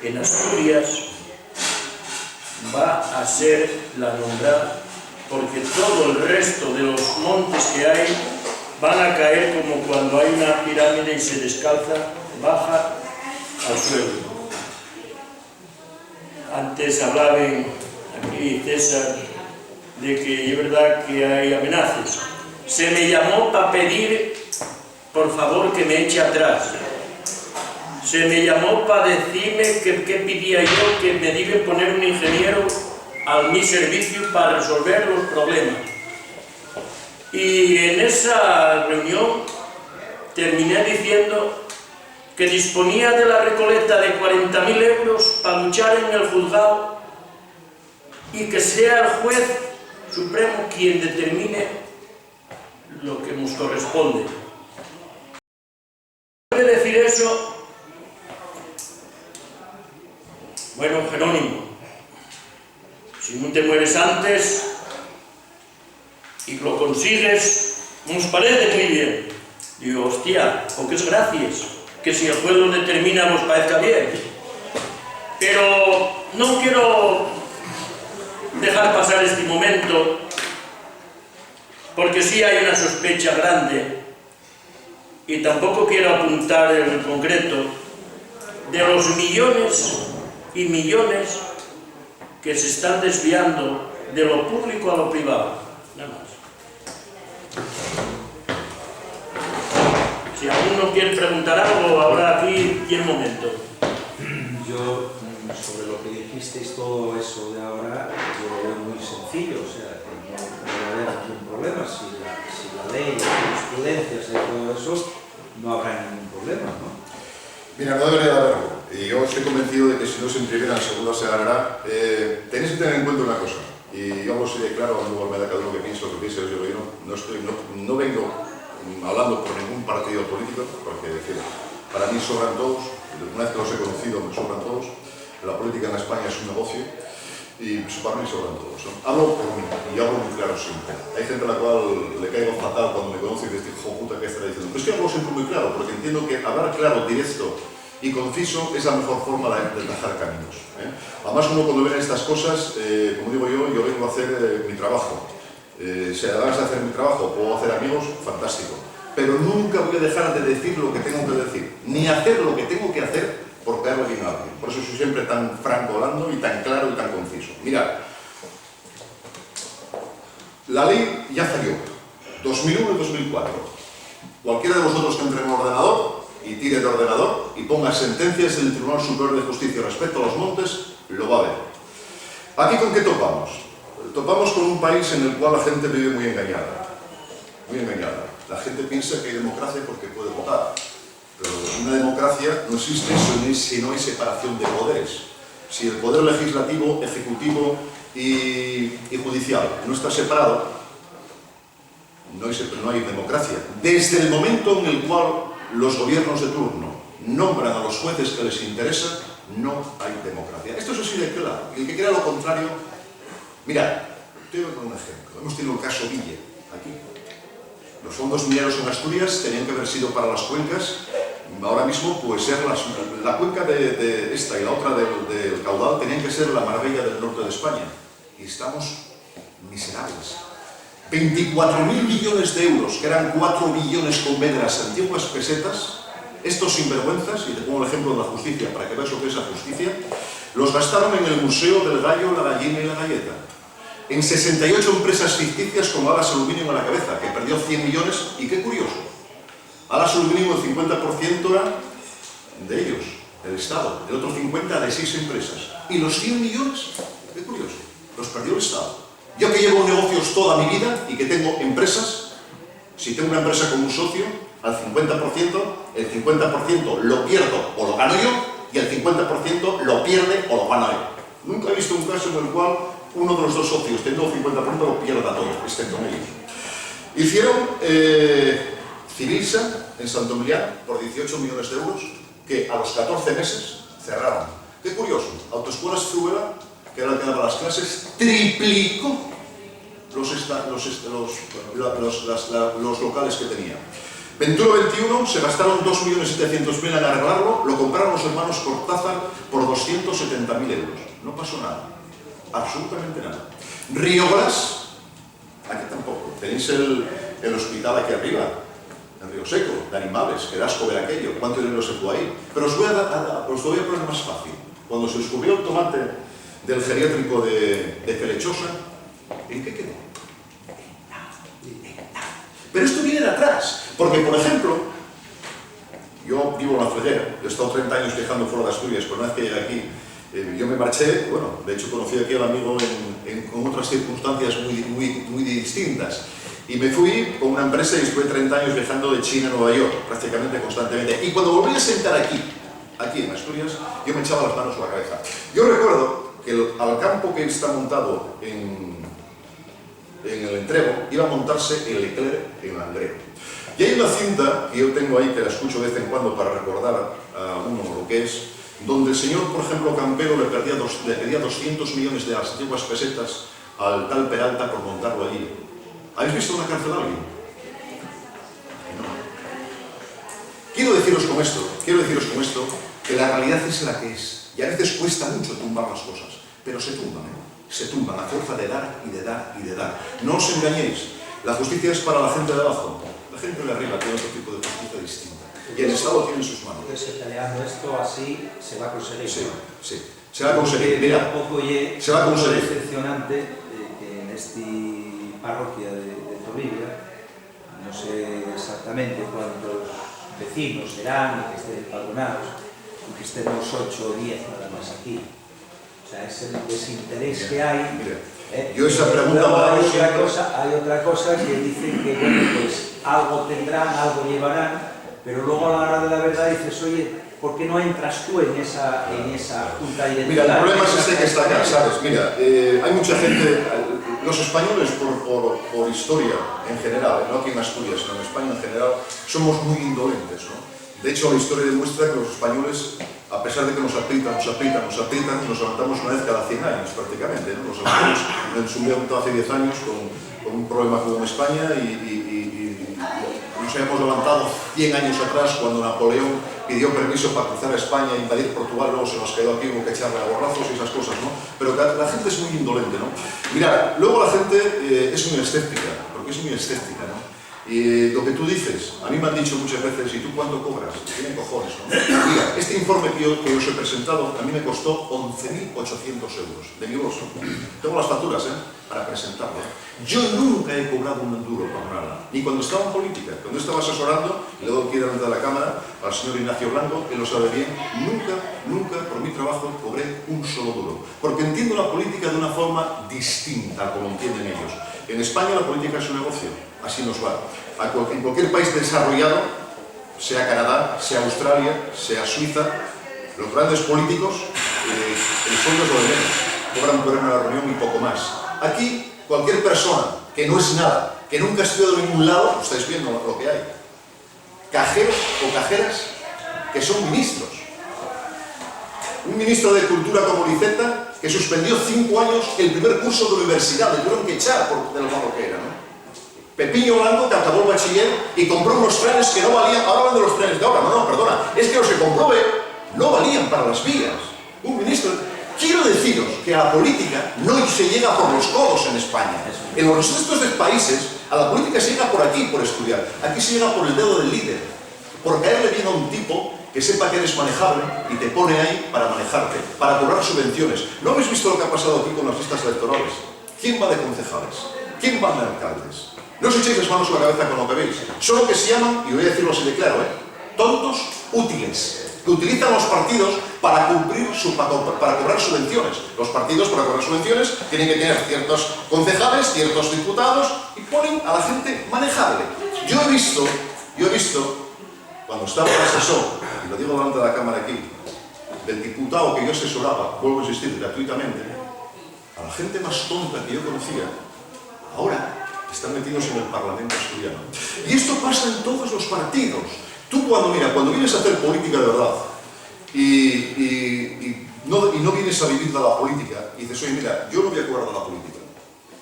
en Asturias, va a ser la nombrada, porque todo el resto de los montes que hay van a caer como cuando hay una pirámide y se descalza, baja al suelo. Antes hablaban aquí César de que es verdad que hay amenazas. Se me llamó para pedir, por favor, que me eche atrás. Se me llamó para decirme que pedía yo, que me debe poner un ingeniero a mi servicio para resolver los problemas. Y en esa reunión terminé diciendo que disponía de la recoleta de 40.000 euros para luchar en el juzgado, y que sea el juez supremo quien determine lo que nos corresponde. ¿Puede decir eso? Bueno, Jerónimo, si no te mueres antes y lo consigues, nos parece muy bien. Digo, hostia, pocas gracias, que si el juez lo determina nos parezca bien. Pero no quiero dejar pasar este momento, porque sí hay una sospecha grande, y tampoco quiero apuntar en concreto, de los millones y millones que se están desviando de lo público a lo privado. Nada más. Si alguno quiere preguntar algo, ahora aquí y el momento. Yo, sobre lo que dijisteis, todo eso de ahora, yo lo veo muy sencillo, o sea, que no va a haber ningún problema. Si la ley, las jurisprudencias y todo eso, no habrá ningún problema, ¿no? Mira, no debería de haberlo. Y yo estoy convencido de que si no se imprimiera en segunda se ganará. Tenéis que tener en cuenta una cosa, y yo hablo así de claro, luego me da cada uno que pienso, lo que piense, yo no vengo hablando por ningún partido político, porque decir, para mí sobran todos, una vez que los he conocido me sobran todos. La política en España es un negocio y para mí sobran todos, ¿no? Hablo por mí y hablo muy claro siempre. Hay gente a la cual le caigo fatal cuando me conoce y dice, hijo puta, ¿qué estará diciendo? Pues es que hablo siempre muy claro, porque entiendo que hablar claro, directo y conciso es la mejor forma de atajar caminos, ¿eh? Además, uno cuando ven estas cosas, como digo yo vengo a hacer mi trabajo. Si además de hacer mi trabajo puedo hacer amigos, fantástico. Pero nunca voy a dejar de decir lo que tengo que decir, ni hacer lo que tengo que hacer por caerle bien a alguien. Por eso soy siempre tan franco hablando y tan claro y tan conciso. Mirad, la ley ya falló, 2001 y 2004. Cualquiera de vosotros que entre en un ordenador y tire de ordenador y ponga sentencias del Tribunal Superior de Justicia respecto a los montes, lo va a ver. ¿Aquí con qué topamos? Topamos con un país en el cual la gente vive muy engañada. Muy engañada. La gente piensa que hay democracia porque puede votar. Pero una democracia no existe si no hay separación de poderes. Si el poder legislativo, ejecutivo y judicial no está separado, no hay democracia. Desde el momento en el cual los gobiernos de turno nombran a los jueces que les interesa, no hay democracia. Esto es así de claro. El que crea lo contrario... Mirad, te doy un ejemplo. Hemos tenido el caso Ville, aquí. Los fondos mineros en Asturias tenían que haber sido para las cuencas. Ahora mismo, pues ser la cuenca de esta y la otra del caudal tenían que ser la Marbella del norte de España. Y estamos miserables. 24.000 millones de euros, que eran 4 billones con B de las antiguas pesetas, estos sinvergüenzas, y te pongo el ejemplo de la justicia para que veas lo que es la justicia, los gastaron en el Museo del Gallo, la Gallina y la Galleta, en 68 empresas ficticias como Alas Aluminium a la cabeza, que perdió 100 millones, y qué curioso, Alas Aluminium el 50% era de ellos, del Estado, el otro 50% de 6 empresas, y los 100 millones, qué curioso, los perdió el Estado. Yo que llevo negocios toda mi vida y que tengo empresas, si tengo una empresa con un socio, al 50%, el 50% lo pierdo o lo gano yo, y el 50% lo pierde o lo gano yo. Nunca he visto un caso en el cual uno de los dos socios, teniendo el 50%, lo pierda todo, excepto ellos. Hicieron Civilsa en Santomilián por 18 millones de euros, que a los 14 meses cerraron. Qué curioso, Autoescuelas Fruela, que era el que daba las clases, triplicó los locales que tenía. Ventura 21 se gastaron 2.700.000 en arreglarlo, lo compraron los hermanos Cortázar por 270.000 euros. No pasó nada, absolutamente nada. Río Glas, aquí tampoco. Tenéis el hospital aquí arriba, en Río Seco, de animales, que da asco ver aquello, cuánto dinero se fue ahí. Pero os voy a poner más fácil. Cuando se descubrió el tomate del geriátrico de Felechosa, ¿en qué quedó? Pero esto viene de atrás, porque por ejemplo, yo vivo en La Freguera, he estado 30 años viajando fuera de Asturias, pero una vez que llegué aquí, yo me marché, bueno, de hecho conocí aquí al amigo con otras circunstancias muy distintas, y me fui con una empresa y estuve 30 años viajando de China a Nueva York, prácticamente constantemente, y cuando volví a sentar aquí en Asturias, yo me echaba las manos a la cabeza. Yo recuerdo que al campo que está montado en el Entrego, iba a montarse el Leclerc en Langreo. Y hay una cinta que yo tengo ahí, que la escucho de vez en cuando para recordar a uno lo que es, donde el señor, por ejemplo, Campero le pedía 200 millones de las antiguas pesetas al tal Peralta por montarlo allí. ¿Habéis visto una cárcel a alguien? No. Quiero deciros con esto que la realidad es la que es. Y a veces cuesta mucho tumbar las cosas, pero se tumban, se tumban a fuerza de dar y de dar y de dar. No os engañéis, la justicia es para la gente de abajo, la gente de arriba tiene otro tipo de justicia distinta. Y el Estado tiene en sus manos. Entonces, peleando esto así, se va a conseguir. Sí, sí. Se va a conseguir. Mira, se va a conseguir. Es decepcionante que en esta parroquia de Toribia, no sé exactamente cuántos vecinos serán y que estén empadronados, y que estemos 8 o 10 nada más aquí. O sea, es el desinterés que hay. Yo esa pregunta hay otra cosa que dicen que, bueno, pues algo tendrán, algo llevarán, pero luego a la hora de la verdad dices, oye, ¿por qué no entras tú en esa junta directiva? Mira, el problema es este que está acá, ¿sabes? Mira, hay mucha gente, los españoles por historia en general, no aquí en Asturias, sino en España en general, somos muy indolentes, ¿no? De hecho, la historia demuestra que los españoles, a pesar de que nos aprietan, nos levantamos una vez cada 100 años prácticamente, ¿no? Los españoles en su momento hace 10 años con un problema como en España y nos habíamos levantado 100 años atrás cuando Napoleón pidió permiso para cruzar a España e invadir Portugal, luego se nos quedó aquí, hubo que echarle a borrazos y esas cosas, ¿no? Pero la gente es muy indolente, ¿no? Mirad, luego la gente es muy escéptica, porque es muy escéptica, ¿no? Y lo que tú dices, a mí me han dicho muchas veces, ¿y tú cuánto cobras? Tienen cojones, ¿no? Mira, este informe que yo os he presentado, a mí me costó 11.800 euros de mi bolso. Tengo las facturas, para presentarlo. Yo nunca he cobrado un duro por nada, ni cuando estaba en política, cuando estaba asesorando, y luego quiero entrar a la Cámara, al señor Ignacio Blanco, que lo sabe bien, nunca por mi trabajo cobré un solo duro, porque entiendo la política de una forma distinta, como entienden ellos. En España la política es un negocio, así nos va. En cualquier país desarrollado, sea Canadá, sea Australia, sea Suiza, los grandes políticos, el sueldo es lo de menos, cobran por una reunión y poco más. Aquí, cualquier persona que no es nada, que nunca ha estudiado en ningún lado, estáis viendo lo que hay. Cajeros o cajeras que son ministros. Un ministro de Cultura como Liceta que suspendió 5 años el primer curso de universidad, le tuvieron que echar de lo malo que era, ¿no? Pepiño Blanco, que acabó el bachiller y compró unos trenes que no valían, ahora hablan de los trenes de ahora, no, perdona, es que los que compró no valían para las vías. Un ministro, quiero decir deciros que a la política no se llega por los codos en España. En los restos de países, a la política se llega por aquí, por estudiar. Aquí se llega por el dedo del líder. Por caerle bien a un tipo que sepa que eres manejable y te pone ahí para manejarte, para cobrar subvenciones. ¿No habéis visto lo que ha pasado aquí con las listas electorales? ¿Quién va de concejales? ¿Quién va de alcaldes? No os echéis las manos a la cabeza con lo que veis. Solo que se llaman, y voy a decirlo así de claro, tontos útiles, que utilizan los partidos para para cobrar subvenciones. Los partidos, para cobrar subvenciones, tienen que tener ciertos concejales, ciertos diputados, y ponen a la gente manejable. Yo he visto, cuando estaba de asesor, y lo digo delante de la cámara aquí, del diputado que yo asesoraba, vuelvo a insistir, gratuitamente, a la gente más tonta que yo conocía, ahora están metidos en el Parlamento asturiano. Y esto pasa en todos los partidos. Tú cuando vienes a hacer política de verdad y no vienes a vivir de la política y dices, oye, mira, yo no voy a cobrar de la política.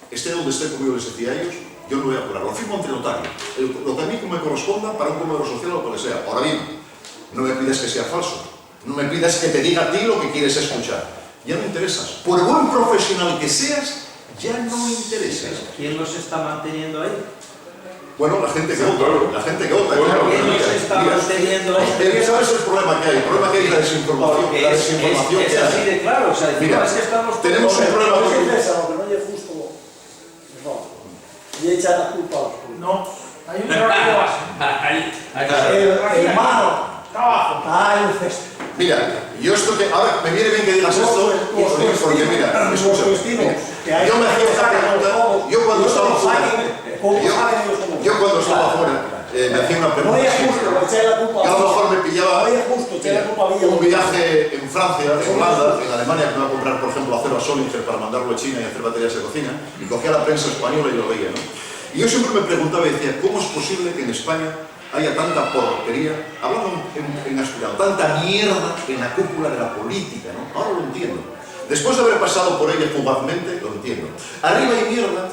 Esté donde esté, como yo les decía a ellos, yo no voy a cobrar. Lo firmo ante notario. Lo que a mí me corresponda para un comedor social o lo que sea. Ahora bien, no me pidas que sea falso. No me pidas que te diga a ti lo que quieres escuchar. Ya no interesas. Por buen profesional que seas, ya no interesas. ¿Quién los está manteniendo ahí? Bueno, la gente que vota, claro. ¿Quién los está manteniendo ahí? ¿Sabes el problema que hay? El problema que hay es la desinformación. Porque La desinformación es así de claro. O sea, mira, es que estamos tenemos un problema No con... se cesa, lo que no es justo, no. Y echa la culpa a los políticos. No, hay un error de base. El hermano, Trabajo. el cesto. Mira, yo esto que... Ahora, me viene bien que digas esto, porque mira, escucha, yo me hacía esta pregunta, yo cuando estaba fuera, me hacía una pregunta. No es justo, echarle la culpa a Yo a lo mejor me pillaba no es justo, echarle la culpa a un viaje en Francia, en Holanda, en Alemania, que me iba a comprar, por ejemplo, acero a Solinger para mandarlo a China y hacer baterías de cocina, y cogía la prensa española y lo veía, ¿no? Y yo siempre me preguntaba y decía, ¿cómo es posible que en España haya tanta porquería, hablando en asturiano, tanta mierda en la cúpula de la política, ¿no? Ahora lo entiendo. Después de haber pasado por ella fugazmente, lo entiendo. Arriba hay mierda,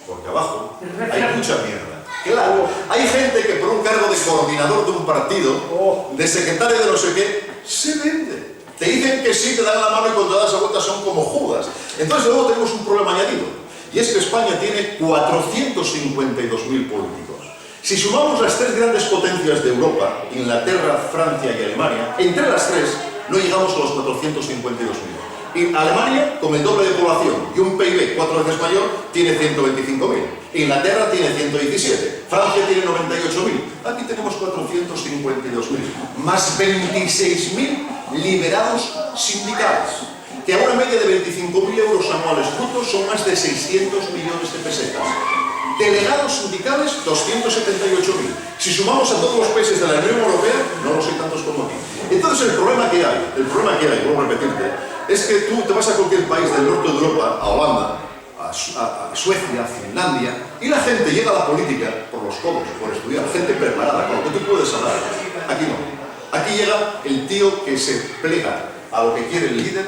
porque abajo hay mucha mierda. Claro, hay gente que por un cargo de coordinador de un partido, de secretario de no sé qué, se vende. Te dicen que sí, te dan la mano y cuando te das la vuelta son como Judas. Entonces luego tenemos un problema añadido, y es que España tiene 452.000 políticos. Si sumamos las tres grandes potencias de Europa, Inglaterra, Francia y Alemania, entre las tres no llegamos a los 452.000. Y Alemania, con el doble de población y un PIB 4 veces mayor, tiene 125.000. Inglaterra tiene 117. Francia tiene 98.000. Aquí tenemos 452.000. Más 26.000 liberados sindicales, que a una media de 25.000 euros anuales brutos son más de 600 millones de pesetas. Delegados sindicales, 278.000. Si sumamos a todos los países de la Unión Europea, no los hay tantos como aquí. Entonces el problema que hay, vuelvo a repetirte, es que tú te vas a cualquier país del norte de Europa, a Holanda, a Suecia, a Finlandia, y la gente llega a la política por los codos, por estudiar, gente preparada, con lo que tú puedes hablar. Aquí no. Aquí llega el tío que se plega a lo que quiere el líder,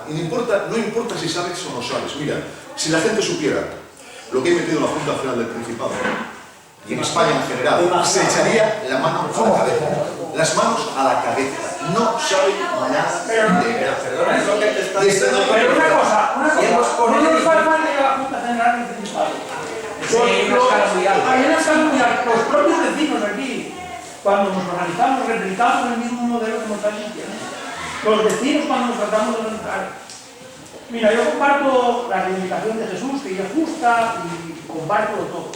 y no importa si sabes o no sabes. Mira, si la gente supiera lo que he metido en la Junta General del Principado, y en España en general, se echaría la mano a la cabeza. Las manos a la cabeza. No saben nada de nada. Perdona, es lo que te está diciendo. Pero una cosa, no nos falta de la Junta General del Principado. Hay una escala mundial, los propios vecinos aquí, cuando nos organizamos, replicamos el mismo modelo que nos está diciendo. Los vecinos cuando nos tratamos de organizar. Mira, yo comparto la reivindicación de Jesús, que ella es justa, y comparto todo.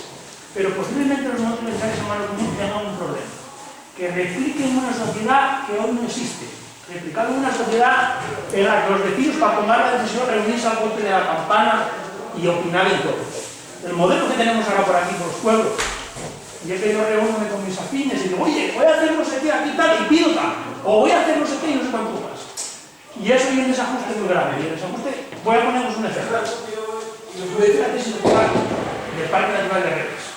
Pero posiblemente los movimientos necesarios humanos comunes tengan un problema. Que repliquen una sociedad que hoy no existe. Replicando una sociedad en la que los vecinos, para tomar la decisión, reunirse al golpe de la campana y opinar en todo. El modelo que tenemos ahora por aquí, por los pueblos, y es que yo reúno con mis afines y digo, oye, voy a hacer no sé qué aquí tal, y pido tal, o voy a hacer no sé qué y no sé cuánto más. Y eso hay un desajuste muy grande. Y el desajuste, voy a poneros un ejemplo. Fíjate si del Parque Natural de Redes.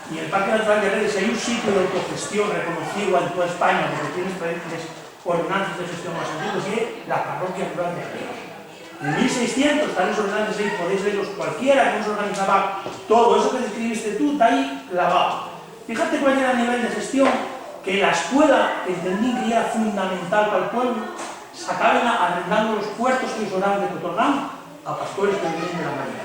Y en el Parque Natural de Redes hay un sitio de autogestión reconocido en toda España, porque tiene ordenanzas de gestión más antiguos, y es la Parroquia Natural de Redes. En 1600 están los ordenanzas ahí, podéis verlos cualquiera, cómo se organizaba todo eso que describiste tú, está ahí clavado. Fíjate cuál era el nivel de gestión, que la escuela, que entendí que era fundamental para el pueblo, acaben arrendando los puertos que os dan de Cotorrán a pastores que vienen de la marina.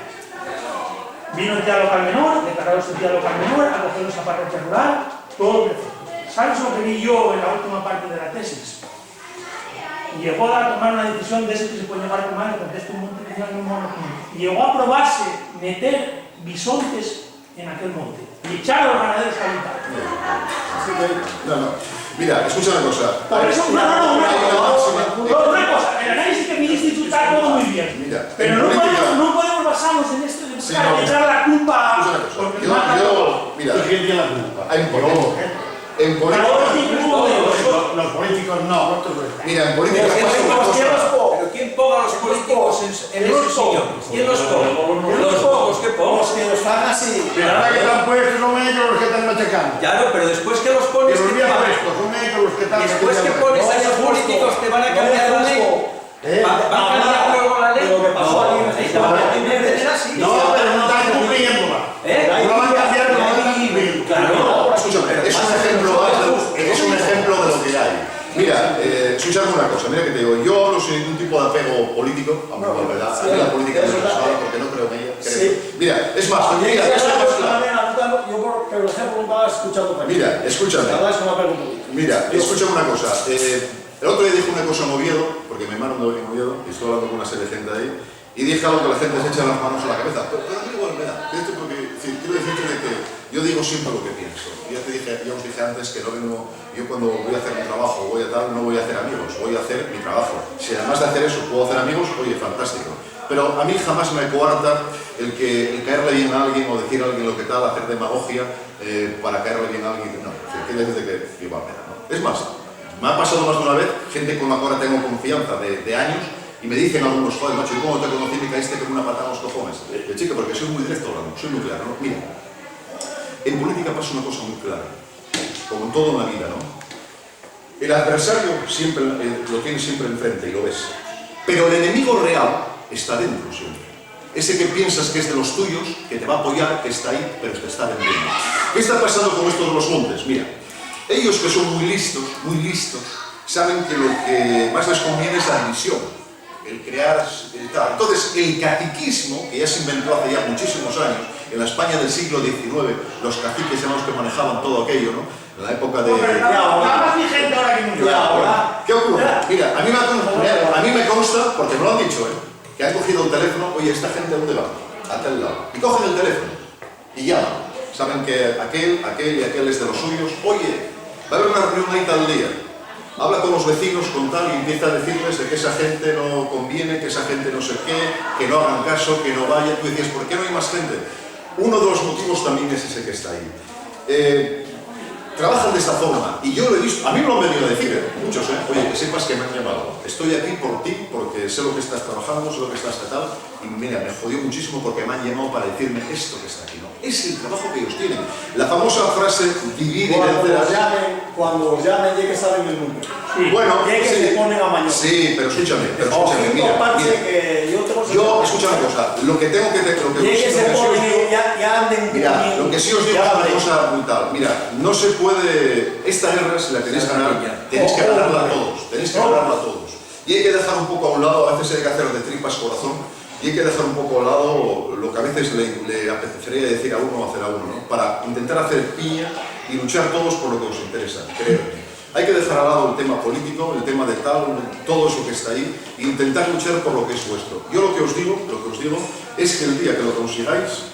Vino el tía local menor, declarados el tía local menor, a coger esa parroquia rural, todo perfecto. ¿Sabes lo que vi yo en la última parte de la tesis? Llegó a tomar una decisión de ese que se puede llevar a tomar en el contexto multinacional en un monocultivo. Llegó a aprobarse meter bisontes en aquel monte y echar a los ganaderos a habitar. No. Mira, escucha una cosa. Por eso, una cosa, el análisis que me diste está todo muy bien. Mira, pero no podemos basarnos en esto de buscar echar la culpa porque mata todo. Mira, ¿Y quién tiene la culpa? en política. Los políticos no, otros no. Mira, en política Pero pasa una cosa. ¿pero quién ponga a los políticos en ese sillón? ¿Quién los pone? ¿Los pocos que pongan? Los que los hagan así. Pero ahora que están puestos son ellos los que están machacando. Claro, pero después que los pones, Pero ¿qué olvida te van? puestos, son ellos los que están. Después que pones a esos políticos, ¿te van a cambiar la ley? ¿Van a cambiar luego la ley? Lo que pasó aquí en Ahí te van a tener así. No, pero no están cumpliéndola. No van a cambiar, no van a cumplir. Claro. Escúchame, es un ejemplo de lo que hay. Mira, escuchadme una cosa, mira que te digo, yo hablo sin ningún tipo de apego político, aunque la verdad, a mí la política me personal porque no creo en ella. Mira, es más, mira, esto es más claro. Yo, por ejemplo, estaba escuchando también. Mira, escúchame. La verdad es que no apego político. Mira, escúchame una cosa. El otro día dije una cosa en Oviedo, porque mi hermano anda en Oviedo, y estoy hablando con una serie de gente ahí, y dije algo que la gente se echa las manos a la cabeza. Pero a mí igual me da. Quiero decirte de que yo digo siempre lo que pienso. Ya os dije antes que no vengo, yo cuando voy a hacer mi trabajo, voy a tal, no voy a hacer amigos, voy a hacer mi trabajo. Si además de hacer eso puedo hacer amigos, oye, fantástico. Pero a mí jamás me coarta el caerle bien a alguien o decir a alguien lo que tal, hacer demagogia para caerle bien a alguien. No, quiere decir que igual me da, ¿no? Es más, me ha pasado más de una vez gente con la cual tengo confianza de años. Y me dicen algunos, joder, macho, ¿y cómo te conocí? Me caíste como una patada en los cojones. Chica, porque soy muy directo hablando, soy muy claro, ¿no? Mira, en política pasa una cosa muy clara, como en toda una vida, ¿no? El adversario siempre lo tiene siempre enfrente y lo ves. Pero el enemigo real está dentro siempre. Ese que piensas que es de los tuyos, que te va a apoyar, que está ahí, pero te está vendiendo. ¿Qué está pasando con estos de los montes? Mira, ellos que son muy listos, saben que lo que más les conviene es la división. El crear tal. Entonces, el caciquismo, que ya se inventó hace ya muchísimos años, en la España del siglo XIX, los caciques eran los que manejaban todo aquello, ¿no? En la época de... Más vigente ahora que nunca. ¿Qué ocurre? Mira, a mí me consta, porque me lo han dicho, que han cogido el teléfono, oye, ¿esta gente a dónde va? A tal lado. Y cogen el teléfono y llaman. Saben que aquel y aquel es de los suyos. Oye, va a haber una reunión ahí tal día. Habla con los vecinos, con tal, y empieza a decirles de que esa gente no conviene, que esa gente no sé qué, que no hagan caso, que no vayan. Tú dices, ¿por qué no hay más gente? Uno de los motivos también es ese que está ahí. Trabajan de esta forma, y yo lo he visto, a mí me lo han venido a decir, muchos, oye, que sepas que me han llamado. Estoy aquí por ti, porque sé lo que estás trabajando, sé lo que estás tal, y mira, me jodió muchísimo porque me han llamado para decirme esto que está aquí, ¿no? Es el trabajo que ellos tienen. La famosa frase, divide y vencerás. Cuando os llamen, ya que saben el número. Sí. Bueno, Ya que se ponen a mañana. sí, pero escúchame, mira, escúchame una cosa, lo que tengo que mira, lo que sí os digo es una cosa brutal. Mira, no se puede, esta guerra, si la queréis ganar, tenéis que ganarla a todos, y hay que dejar un poco a un lado, a veces hay que hacer de tripas corazón, y hay que dejar un poco a un lado lo que a veces le apetecería decir a uno o hacer a uno, ¿no? Para intentar hacer piña y luchar todos por lo que os interesa, créanme. Hay que dejar al lado el tema político, el tema de tal, todo eso que está ahí, e intentar luchar por lo que es vuestro. Yo lo que os digo es que el día que lo consigáis,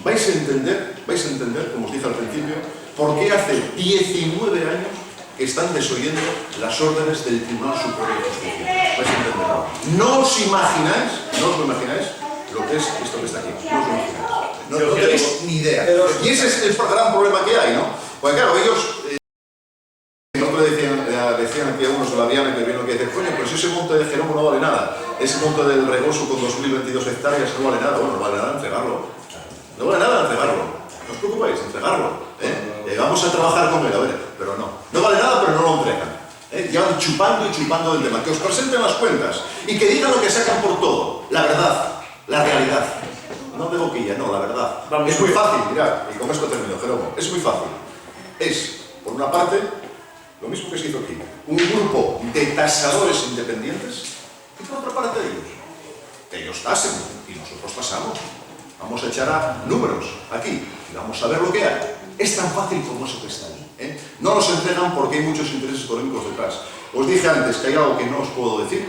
vais a entender, como os dije al principio, por qué hace 19 años que están desoyendo las órdenes del Tribunal Superior de Justicia. Vais a entenderlo. No os lo imagináis lo que es esto que está aquí. No os lo imagináis. No tenéis ni idea. Y ese es el gran problema que hay, ¿no? Porque claro, ellos... decían que unos de la Viana que vieron que dicen, coño, pues ese monte de Jerónimo no vale nada. Ese monte del Regoso con 2022 hectáreas no vale nada. Bueno, no vale nada entregarlo. No vale nada entregarlo. No os preocupéis, entregarlo. Vamos a trabajar con él, a ver, pero no. No vale nada, pero no lo entregan. Ya van chupando y chupando del tema. Que os presenten las cuentas y que digan lo que sacan por todo. La verdad, la realidad. No de boquilla, no, la verdad. Es muy fácil, mirad, y con esto termino, Jerónimo. Es muy fácil. Es, por una parte, lo mismo que se hizo aquí, un grupo de tasadores independientes y por otra parte ellos tasen y nosotros tasamos. Vamos a echar a números aquí y vamos a ver lo que hay. Es tan fácil como eso que está ahí, ¿eh? No nos entregan porque hay muchos intereses económicos detrás. Os dije antes que hay algo que no os puedo decir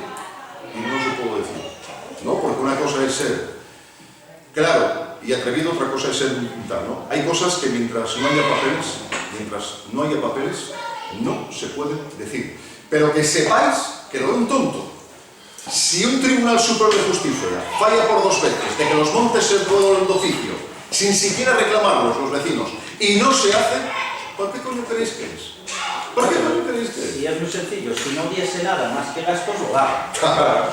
y no os lo puedo decir, ¿no? Porque una cosa es ser claro y atrevido, otra cosa es ser tal, ¿no? Hay cosas que mientras no haya papeles, no se pueden decir. Pero que sepáis que lo de un tonto, si un Tribunal Superior de Justicia falla por 2 veces de que los montes se pueden de oficio, sin siquiera reclamarlos los vecinos, y no se hace, ¿por qué coño creéis que es? ¿Por qué coño creéis que es? Y es muy sencillo, si no diese nada más que gastos, lo hago. Claro.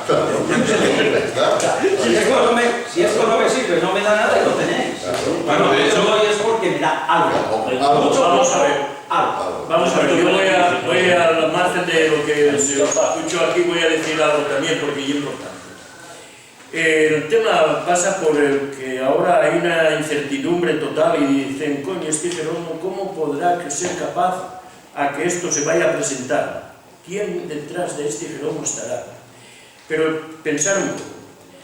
Si esto no me sirve, no me da nada y lo tenéis. Bueno, de hecho, hoy es porque me da algo. Vamos a ver. Algo. Vamos a ver, yo voy a la margen de lo que se escucho aquí, voy a decir algo también porque es importante. El tema pasa por el que ahora hay una incertidumbre total y dicen, coño, este Jerónimo, ¿cómo podrá ser capaz a que esto se vaya a presentar? ¿Quién detrás de este Jerónimo estará? Pero pensar un poco,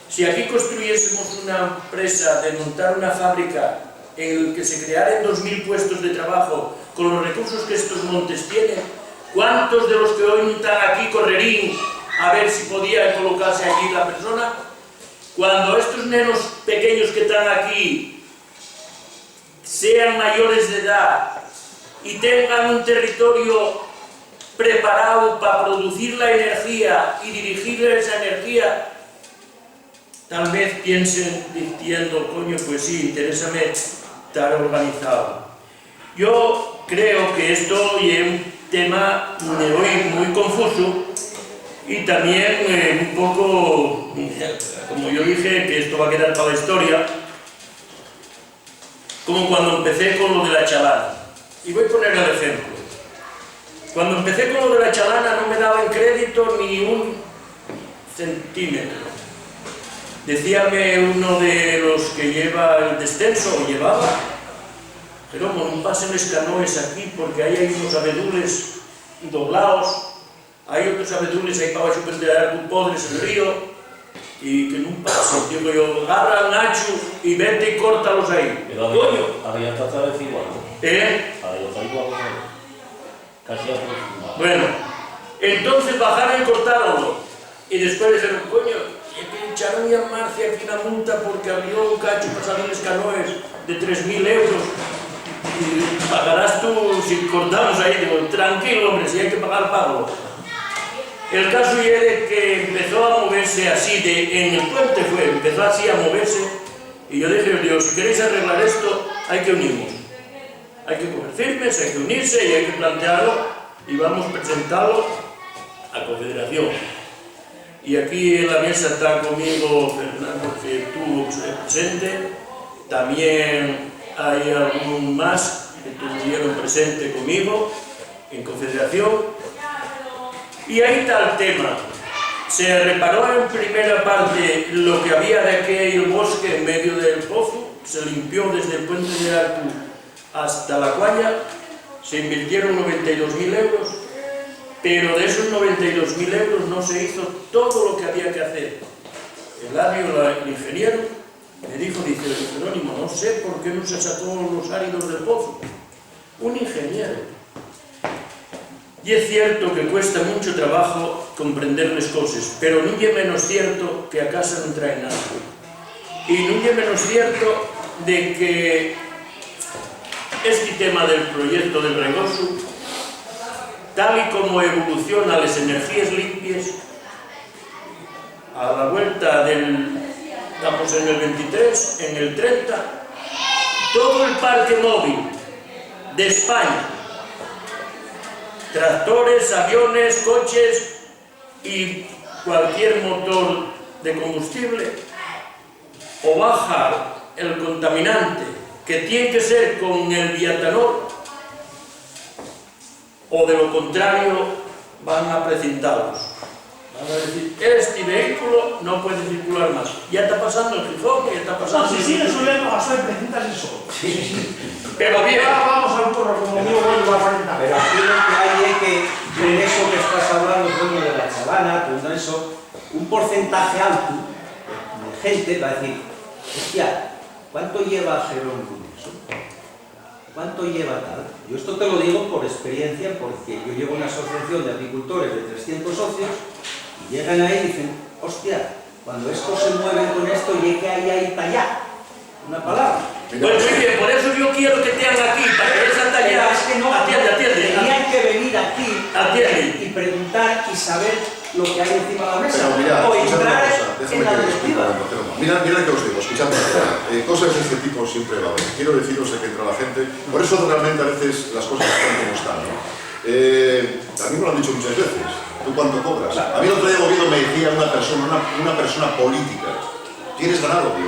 si aquí construyésemos una empresa de montar una fábrica en el que se crearan 2000 puestos de trabajo con los recursos que estos montes tienen, ¿cuántos de los que hoy están aquí correrían a ver si podía colocarse allí la persona? Cuando estos nenos pequeños que están aquí sean mayores de edad y tengan un territorio preparado para producir la energía y dirigir esa energía, tal vez piensen diciendo, coño, pues sí, interésame estar organizado. Yo creo que esto es un tema de hoy muy confuso y también un poco, como yo dije, que esto va a quedar para la historia, como cuando empecé con lo de la chalana. Y voy a poner el ejemplo. Cuando empecé con lo de la chalana no me daban crédito ni un centímetro. Decíame uno de los que lleva el descenso, o llevaba, Jerónimo, no pasen los canoes aquí porque ahí hay unos abedules doblados, hay otros abedules ahí para abajo que te podres en el río, y que no pasen. Digo yo, agarra al Nacho y vete y córtalos ahí. Coño. Había tratado de decir igual. Había tratado igual. Casi aproximado. Bueno, entonces bajaron y cortaronlo. Y después dijeron, coño, echaron ya a Marcia aquí una multa porque abrió un cacho para salir los canoes de 3000 euros. Y pagarás tú si cortamos ahí. Digo, tranquilo, hombre, si hay que pagar, pago. El caso es que empezó a moverse así, en el puente empezó así a moverse. Y yo dije, Dios, si queréis arreglar esto, hay que unirnos. Hay que coger firmes, hay que unirse y hay que plantearlo y vamos a presentarlo a Confederación. Y aquí en la mesa está conmigo Fernando, que estuvo presente. También hay algún más que estuvieron presente conmigo en Confederación. Y ahí está el tema. Se reparó en primera parte lo que había de aquel bosque en medio del pozo, se limpió desde el puente de Arcu hasta la Cuaya, se invirtieron 92.000 euros, pero de esos 92.000 euros no se hizo todo lo que había que hacer. El ingeniero me dijo, dice, Jerónimo, no sé por qué no se sacó los áridos del pozo. Un ingeniero. Y es cierto que cuesta mucho trabajo comprender las cosas, pero no es menos cierto que a casa no trae nada. Y no es menos cierto de que este tema del proyecto del Regoso, tal y como evoluciona las energías limpias, a la vuelta estamos en el 23, en el 30, todo el parque móvil de España, tractores, aviones, coches y cualquier motor de combustible, o baja el contaminante, que tiene que ser con el bioetanol, o de lo contrario van a precintarlos. Van a decir, este vehículo no puede circular más. Ya está pasando en Gijón, ya está pasando... Si sigue subiendo a hacer preguntas eso. Pero bien. Ahora vamos al curro, como digo, vuelvo a 40. Pero aquí lo que hay es que, con eso que estás hablando, coño, de la chavana, todo eso, un porcentaje alto de gente va a decir, hostia, ¿cuánto lleva Gerón con eso? ¿Cuánto lleva tal? Yo esto te lo digo por experiencia, porque yo llevo una asociación de apicultores de 300 socios y llegan ahí y dicen, hostia, cuando estos se mueven con esto, y que ahí tallá. Una palabra. Pues muy bien, por eso yo quiero que te hagan aquí, para que esa talla... Es que no, atiende. tenían que venir aquí Atiende. y preguntar y saber lo que hay encima de la mesa. Pero mira, o escuchadme entrar una cosa, en déjame la que les explique. directiva. Mira que os digo, escuchadme, cosas de este tipo siempre va a haber. Quiero deciros que entre la gente, por eso realmente a veces las cosas están como están, ¿no? A mí me lo han dicho muchas veces, ¿tú cuánto cobras? A mí el otro día Oviedo me decía una persona política, ¿tienes ganado, tío?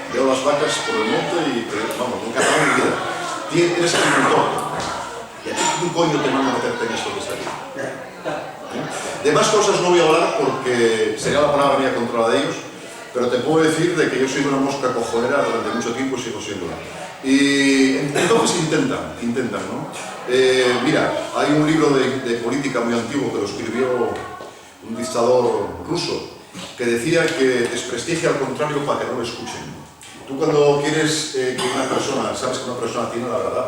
Veo las vacas por el monte y, vamos, nunca he ganado en mi vida. Eres agricultor. ¿Y a ti quién coño te manda a meterte en esto que está aquí? De más cosas no voy a hablar porque sería la palabra mía contra la de ellos, pero te puedo decir de que yo soy una mosca cojonera durante mucho tiempo y sigo siéndola. Y entonces intentan, ¿no? Mira, hay un libro de política muy antiguo que lo escribió un dictador ruso que decía que desprestigia al contrario para que no lo escuchen. Tú cuando quieres que una persona, sabes que una persona tiene la verdad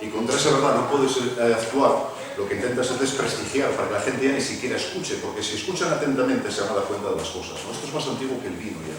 y contra esa verdad no puedes actuar, lo que intentas es desprestigiar para que la gente ya ni siquiera escuche, porque si escuchan atentamente se van a dar cuenta de las cosas, ¿no? Esto es más antiguo que el vino ya.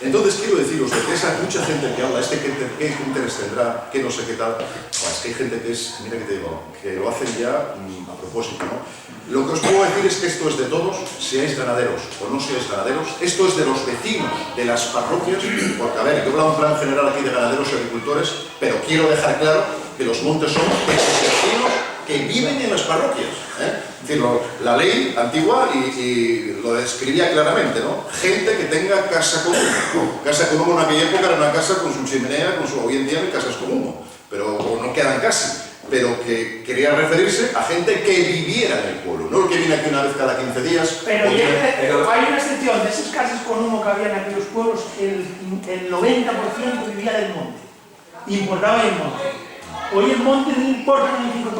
Entonces quiero deciros de que esa mucha gente que habla, qué interés tendrá, qué no sé qué tal, es que hay gente que es, mira que te digo, que lo hacen ya a propósito, ¿no? Lo que os puedo decir es que esto es de todos, seáis ganaderos o no seáis ganaderos, esto es de los vecinos de las parroquias, porque a ver, yo hablo en plan general aquí de ganaderos y agricultores, pero quiero dejar claro que los montes son de los vecinos que viven en las parroquias, Es decir, la ley antigua y lo describía claramente, ¿no? Gente que tenga casa común. Casa común en aquella época era una casa con su chimenea, hoy en día hay casas común, pero no quedan casi. Pero que quería referirse a gente que viviera en el pueblo, no el que viene aquí una vez cada 15 días. Pero hay una excepción, de esas casas con humo que había en aquellos pueblos, el 90% vivía del monte, importaba el monte. Hoy el monte no importa ni un 5%.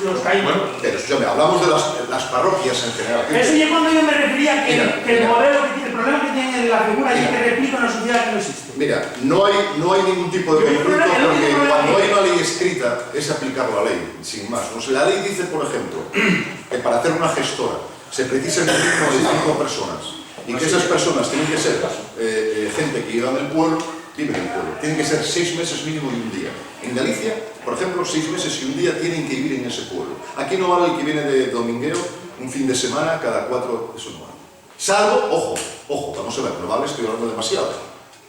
Los caídos. Bueno, pero escúchame, hablamos de las parroquias en general. Eso es cuando yo me refería que el modelo, el problema que tiene la figura y que replica en una sociedad que no existe. Mira, no hay ningún tipo de conflicto porque cuando hay una ley escrita es aplicar la ley, sin más. No sé, la ley dice, por ejemplo, que para hacer una gestora se precisa un mínimo de 5 personas y que esas personas tienen que ser gente que viva en el pueblo, vive en el pueblo. Tienen que ser 6 meses mínimo y un día. En Galicia, por ejemplo, 6 meses y un día tienen que vivir en ese pueblo. Aquí no vale el que viene de domingueo un fin de semana cada 4, eso no vale. Salvo, ojo, vamos a ver, no vale, estoy hablando demasiado.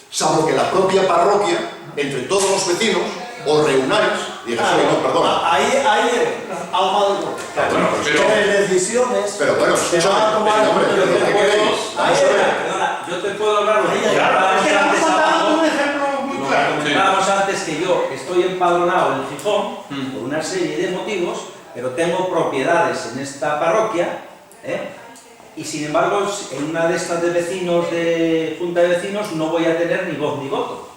Salvo que la propia parroquia, entre todos los vecinos, os reunáis y digáis, no, perdona. Ahí algo de Pero decisiones. Pero bueno, escúchame, ¿qué queréis? Perdona, yo te puedo hablar de Un ejemplo muy claro. Comentábamos antes que yo estoy empadronado en Gijón por una serie de motivos, pero tengo propiedades en esta parroquia, y sin embargo en una de estas de vecinos, de junta de vecinos, no voy a tener ni voz ni voto.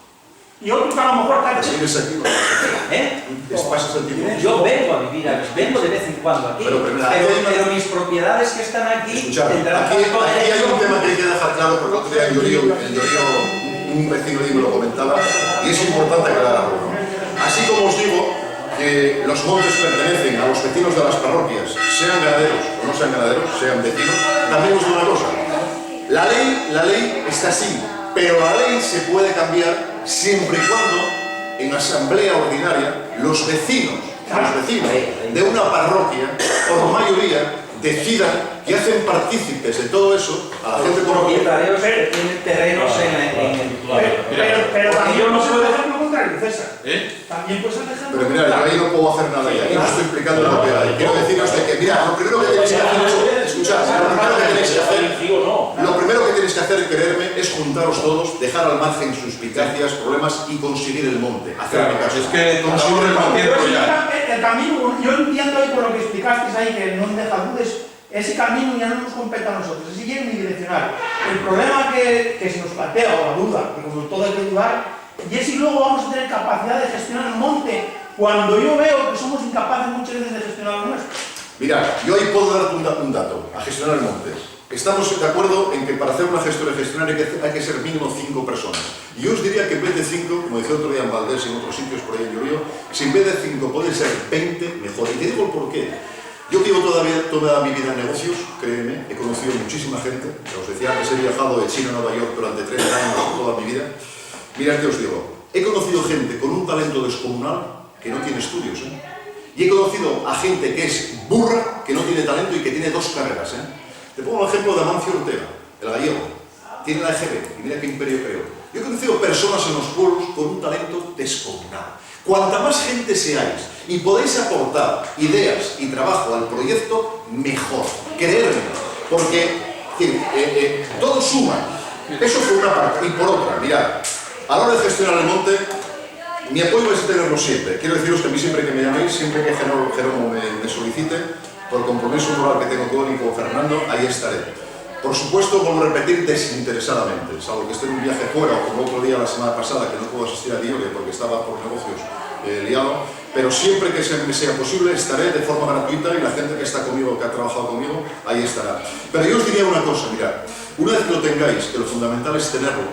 Y otro que a lo mejor tal vez. ¿Vienes aquí? ¿Pasas el tiempo? Yo vengo a vivir aquí, vengo de vez en cuando aquí, pero mis propiedades que están aquí Escuchadme, tendrán aquí hay un tema que hay que dejar claro, porque otro día un vecino me lo comentaba, y es importante aclararlo, ¿no? Así como os digo que los montes pertenecen a los vecinos de las parroquias, sean ganaderos o no sean ganaderos, sean vecinos, también os digo una cosa, la ley está así, pero la ley se puede cambiar siempre y cuando en asamblea ordinaria los vecinos de una parroquia, por mayoría, decidan y hacen partícipes de todo eso a la gente propietarios que tienen terrenos en el Pero también yo no puedes puedo. hacer lo contrario, César. También puedes hacer lo Pero mira, yo contrario. ahí no puedo hacer nada ya, yo no estoy explicando lo que hay. Quiero deciros de que, mira, lo primero que tenéis que hacer es, escuchad, lo primero que tenéis que hacer, lo primero que tenéis que hacer, quererme, es juntaros todos, dejar al margen suspicacias, problemas y conseguir el monte, hacerme caso. es que nos conseguir estamos el monte. repartiendo ya. El camino, yo entiendo ahí por lo que explicasteis ahí, que no deja dudas, ese camino ya no nos compete a nosotros, ese ya es unidireccional. El problema que se nos plantea, o la duda, que como todo hay que dudar, y es si luego vamos a tener capacidad de gestionar el monte, cuando yo veo que somos incapaces muchas veces de gestionar lo nuestro. Mira, yo ahí puedo darte un dato, a gestionar el monte. Estamos de acuerdo en que para hacer una gestoría gestionaria hay que ser mínimo 5 personas. Y yo os diría que en vez de 5, como decía otro día en Valdés y en otros sitios por ahí en Llorio, si en vez de 5 pueden ser 20, mejor. Y te digo el porqué. Yo que llevo toda mi vida en negocios, créeme, he conocido muchísima gente. Os decía antes, he viajado de China a Nueva York durante 30 años, toda mi vida. Mirad que os digo, he conocido gente con un talento descomunal que no tiene estudios, y he conocido a gente que es burra, que no tiene talento y que tiene 2 carreras, Te pongo el ejemplo de Amancio Ortega, el gallego. Tiene la EGB, y mira qué imperio creó. Yo he conocido personas en los pueblos con un talento descomunal. Cuanta más gente seáis y podéis aportar ideas y trabajo al proyecto, mejor. Creedme, porque todo suma. Eso por una parte. Y por otra, mirad, a la hora de gestionar el monte, mi apoyo es tenerlo siempre. Quiero deciros que a mí siempre que me llaméis, siempre que Jerónimo me solicite, por compromiso moral que tengo con él y con Fernando, ahí estaré. Por supuesto, vuelvo a repetir, desinteresadamente, salvo que esté en un viaje fuera, o como otro día la semana pasada, que no puedo asistir a Diogue porque estaba por negocios liado, pero siempre que me sea posible estaré de forma gratuita y la gente que está conmigo, que ha trabajado conmigo, ahí estará. Pero yo os diría una cosa, mirad, una vez que lo tengáis, que lo fundamental es tenerlo,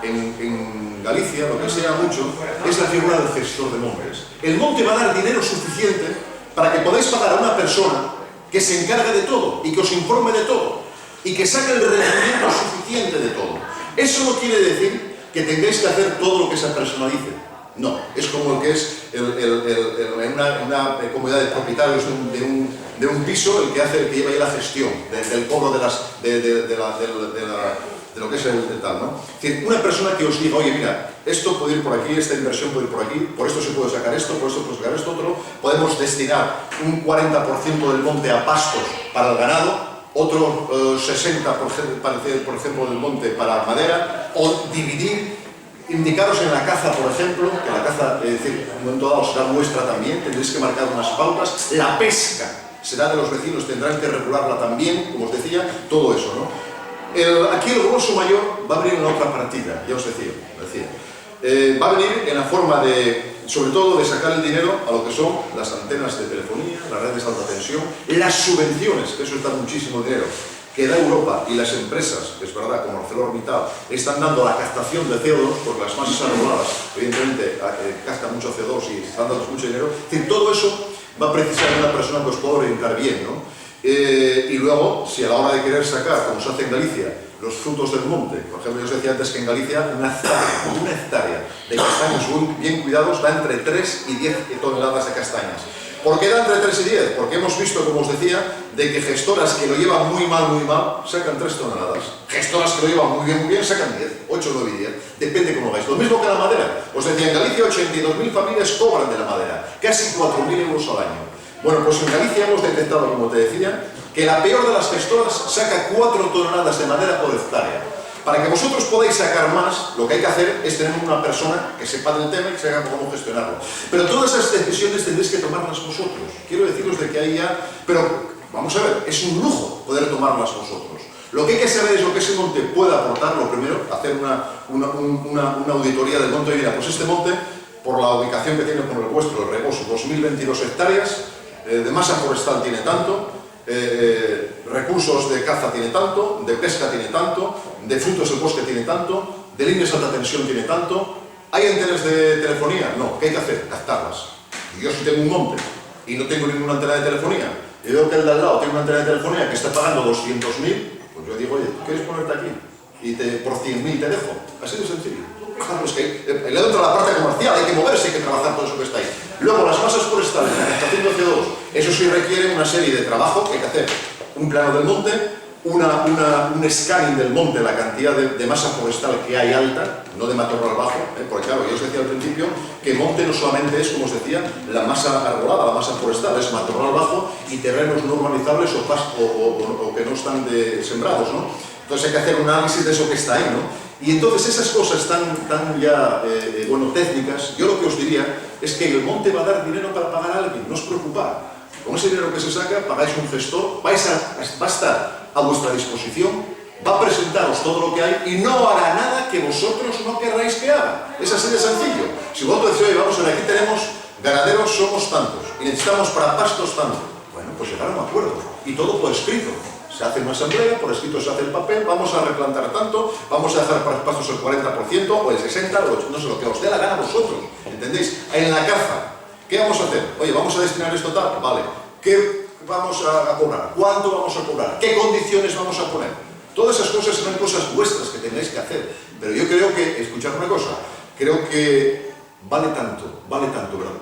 en Galicia, lo que se llama mucho, es la figura del gestor de montes. El monte va a dar dinero suficiente para que podáis pagar a una persona que se encargue de todo y que os informe de todo y que saque el rendimiento suficiente de todo. Eso no quiere decir que tengáis que hacer todo lo que esa persona dice. No, es como el que es en una comunidad de propietarios de un piso, el que lleva ahí la gestión del cobro de lo que es el tal, ¿no? Es decir, una persona que os diga, oye, mira, esto puede ir por aquí, esta inversión puede ir por aquí, por esto se puede sacar esto, por esto puede sacar esto, otro, podemos destinar un 40% del monte a pastos para el ganado, otro 60% por ejemplo del monte para madera, o dividir, indicaros en la caza, por ejemplo, que la caza, es decir, en un momento dado será vuestra también, tendréis que marcar unas pautas, la pesca será de los vecinos, tendrán que regularla también, como os decía, todo eso, ¿no? Aquí el grosso mayor va a venir en otra partida, ya os decía. Va a venir en la forma de, sobre todo, de sacar el dinero a lo que son las antenas de telefonía, las redes de alta tensión, las subvenciones, que eso está muchísimo dinero, que da Europa y las empresas, que es verdad, como ArcelorMittal, están dando la captación de CO2, porque las masas arroladas, evidentemente, captan mucho CO2 y están dando mucho dinero. Es decir, todo eso va a precisar de una persona que os pueda orientar bien, ¿no? Y luego, si a la hora de querer sacar, como se hace en Galicia, los frutos del monte, por ejemplo, yo os decía antes que en Galicia una hectárea de castaños bien cuidados da entre 3 y 10 toneladas de castañas. ¿Por qué da entre 3 y 10? Porque hemos visto, como os decía, de que gestoras que lo llevan muy mal, sacan 3 toneladas. Gestoras que lo llevan muy bien, sacan 10, 8, 9 y 10. Depende cómo vais. Lo mismo que la madera. Os decía, en Galicia 82.000 familias cobran de la madera, casi 4.000 euros al año. Bueno, pues en Galicia hemos detectado, como te decía, que la peor de las gestoras saca 4 toneladas de madera por hectárea. Para que vosotros podáis sacar más, lo que hay que hacer es tener una persona que sepa del tema y que sepa cómo gestionarlo. Pero todas esas decisiones tendréis que tomarlas vosotros. Quiero deciros de que hay ya... Pero, vamos a ver, es un lujo poder tomarlas vosotros. Lo que hay que saber es lo que ese monte puede aportar. Lo primero, hacer una auditoría del monte y mira, pues este monte, por la ubicación que tiene como el vuestro, el Regoso, 2022 hectáreas, de masa forestal tiene tanto, recursos de caza tiene tanto, de pesca tiene tanto, de frutos del bosque tiene tanto, de líneas de alta tensión tiene tanto. ¿Hay antenas de telefonía? No. ¿Qué hay que hacer? Captarlas. Y yo si tengo un monte y no tengo ninguna antena de telefonía, y veo que el de al lado tiene una antena de telefonía que está pagando 200.000, pues yo digo, oye, ¿tú quieres ponerte aquí? Y por 100.000 te dejo. Así de sencillo. Claro, es que le entra la parte comercial, hay que moverse, hay que trabajar todo eso que está ahí. Luego, las masas forestales, la captación de CO2, eso sí requiere una serie de trabajo que hay que hacer. Un plano del monte, un scanning del monte, la cantidad de masa forestal que hay alta, no de matorral bajo, porque claro, yo os decía al principio que monte no solamente es, como os decía, la masa arbolada, la masa forestal, es matorral bajo y terrenos no urbanizables o que no están sembrados, ¿no? Entonces hay que hacer un análisis de eso que está ahí, ¿no? Y entonces esas cosas tan ya, técnicas, yo lo que os diría es que el monte va a dar dinero para pagar a alguien, no os preocupad. Con ese dinero que se saca, pagáis un gestor, va a estar a vuestra disposición, va a presentaros todo lo que hay y no hará nada que vosotros no querráis que haga. Es así de sencillo. Si vosotros decís, oye, vamos a ver, aquí tenemos ganaderos, somos tantos, y necesitamos para pastos tanto. Bueno, pues llegar a un acuerdo. Y todo por escrito. Se hace una asamblea, por escrito se hace el papel, vamos a replantar tanto, vamos a dejar para pastos el 40%, o el 60%, o el 80%, no sé, lo que os dé la gana a vosotros. ¿Entendéis? En la caza, ¿qué vamos a hacer? Oye, vamos a destinar esto tal, vale. ¿Qué vamos a cobrar? ¿Cuánto vamos a cobrar? ¿Qué condiciones vamos a poner? Todas esas cosas serán cosas vuestras que tenéis que hacer. Pero yo creo que, escuchad una cosa, creo que vale tanto,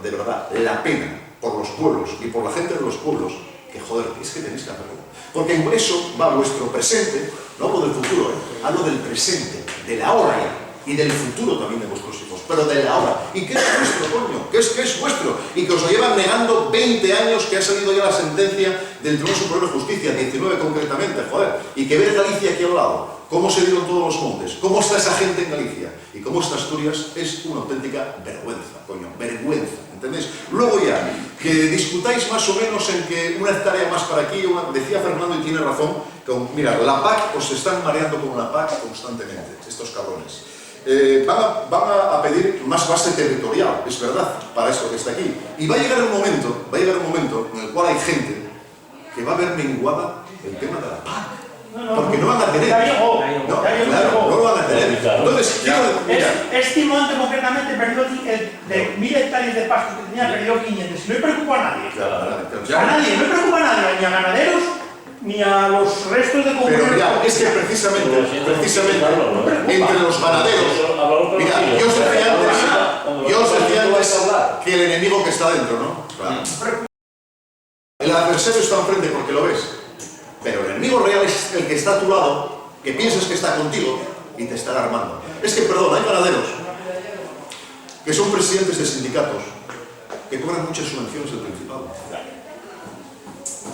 de verdad, la pena por los pueblos y por la gente de los pueblos, que joder, es que tenéis que hacerlo. Porque en eso va vuestro presente, no hablo del futuro, hablo del presente, de la hora ya, y del futuro también de vuestros hijos, pero de la hora. ¿Y qué es vuestro, coño? ¿Qué es vuestro? Y que os lo llevan negando 20 años que ha salido ya la sentencia del Tribunal Superior de Justicia, 19 concretamente, joder. Y que ver Galicia aquí al lado, cómo se dieron todos los montes, cómo está esa gente en Galicia, y cómo está Asturias, es una auténtica vergüenza, coño, vergüenza. ¿Entendéis? Luego ya, que discutáis más o menos en que una hectárea más para aquí, decía Fernando y tiene razón, mira, la PAC, os están mareando con la PAC constantemente, estos cabrones. Van a pedir más base territorial, es verdad, para esto que está aquí. Y va a llegar un momento en el cual hay gente que va a ver menguada el tema de la PAC. Porque no van a tener. No lo van a tener. Entonces, este monte concretamente perdió de 1000 hectáreas de pasto que tenía, perdió 500. No le preocupa a nadie. A nadie, no le preocupa a nadie, ni a ganaderos, ni a los restos de comunidades. Pero ya, es que precisamente, entre los ganaderos, mira, yo os decía antes que el enemigo que está dentro, ¿no? Claro. El adversario está enfrente porque lo ves. Pero el enemigo real es el que está a tu lado, que piensas que está contigo y te está armando. Es que, perdón, hay ganaderos que son presidentes de sindicatos que cobran muchas subvenciones del Principado.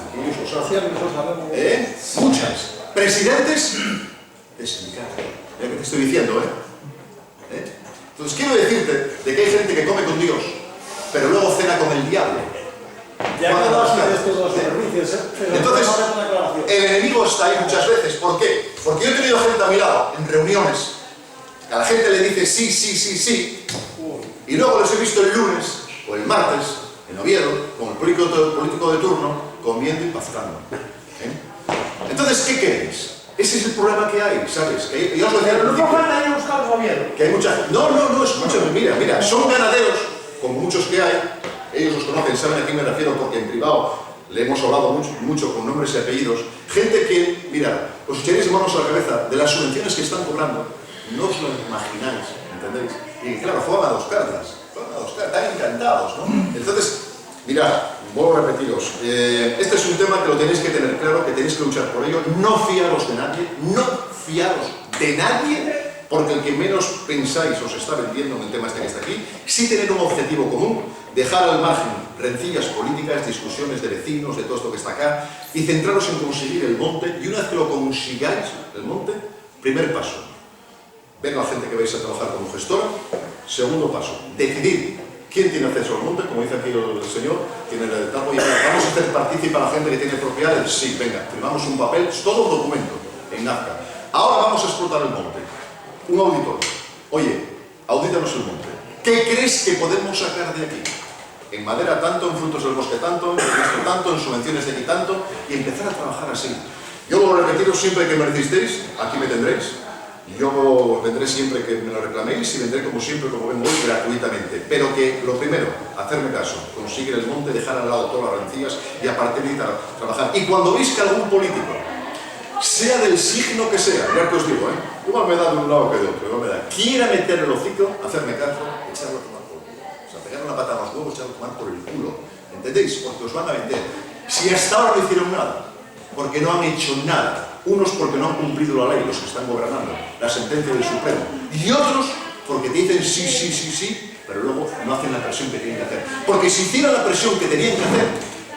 Aquí os lo saben. Muchas. Presidentes de sindicatos. Ya que te estoy diciendo, Entonces, quiero decirte de que hay gente que come con Dios, pero luego cena con el diablo. Entonces, el enemigo está ahí muchas veces. ¿Por qué? Porque yo he tenido gente a mi lado en reuniones que a la gente le dice sí, y luego les he visto el lunes o el martes en Oviedo con el político de turno comiendo y pastando. Entonces, ¿qué queréis? Ese es el problema que hay, ¿sabes? Yo os lo decía, pero no falta ir a buscar los Oviedo. Que hay mucha... No, escúchame, mira, son ganaderos, como muchos que hay. Ellos los conocen, saben a quién me refiero, porque en privado le hemos hablado mucho con nombres y apellidos. Gente que, mira, os echaréis manos a la cabeza de las subvenciones que están cobrando. No os lo imagináis, ¿entendéis? Y claro, juegan a dos cartas, están encantados, ¿no? Entonces, mirad, vuelvo a repetiros, este es un tema que lo tenéis que tener claro, que tenéis que luchar por ello. No fiaros de nadie, porque el que menos pensáis os está vendiendo en el tema este que está aquí. Sí tener un objetivo común, dejar al margen rencillas políticas, discusiones de vecinos, de todo esto que está acá, y centraros en conseguir el monte, y una vez que lo consigáis, el monte, primer paso, ver la gente que vais a trabajar como gestora. Segundo paso, decidir quién tiene acceso al monte, como dice aquí el señor, tiene el etapa, y vamos a hacer partícipe a la gente que tiene propiedades. Sí, venga, firmamos un papel, es todo un documento en Nazca. Ahora vamos a explotar el monte. Un auditor, oye, audítanos el monte. ¿Qué crees que podemos sacar de aquí? En madera tanto, en frutos del bosque tanto, en esto tanto, en subvenciones de aquí tanto, y empezar a trabajar así. Yo lo repetiros siempre que me necesitéis, aquí me tendréis. Yo vendré siempre que me lo reclaméis y vendré como siempre, como vengo hoy, gratuitamente. Pero que lo primero, hacerme caso, conseguir el monte, dejar al lado todas las rencillas y a partir de ahí trabajar. Y cuando veis que algún político, sea del signo que sea, ya que os digo, igual me da de un lado que de otro, igual me da, quiera meter el hocico, hacerme caso, echarlo a tomar por el culo. O sea, pegar una pata a los huevos, echarlo a tomar por el culo. ¿Entendéis? Porque os van a vender. Si hasta ahora no hicieron nada, porque no han hecho nada. Unos porque no han cumplido la ley, los que están gobernando, la sentencia del Supremo. Y otros porque te dicen sí, pero luego no hacen la presión que tienen que hacer. Porque si hicieran la presión que tenían que hacer,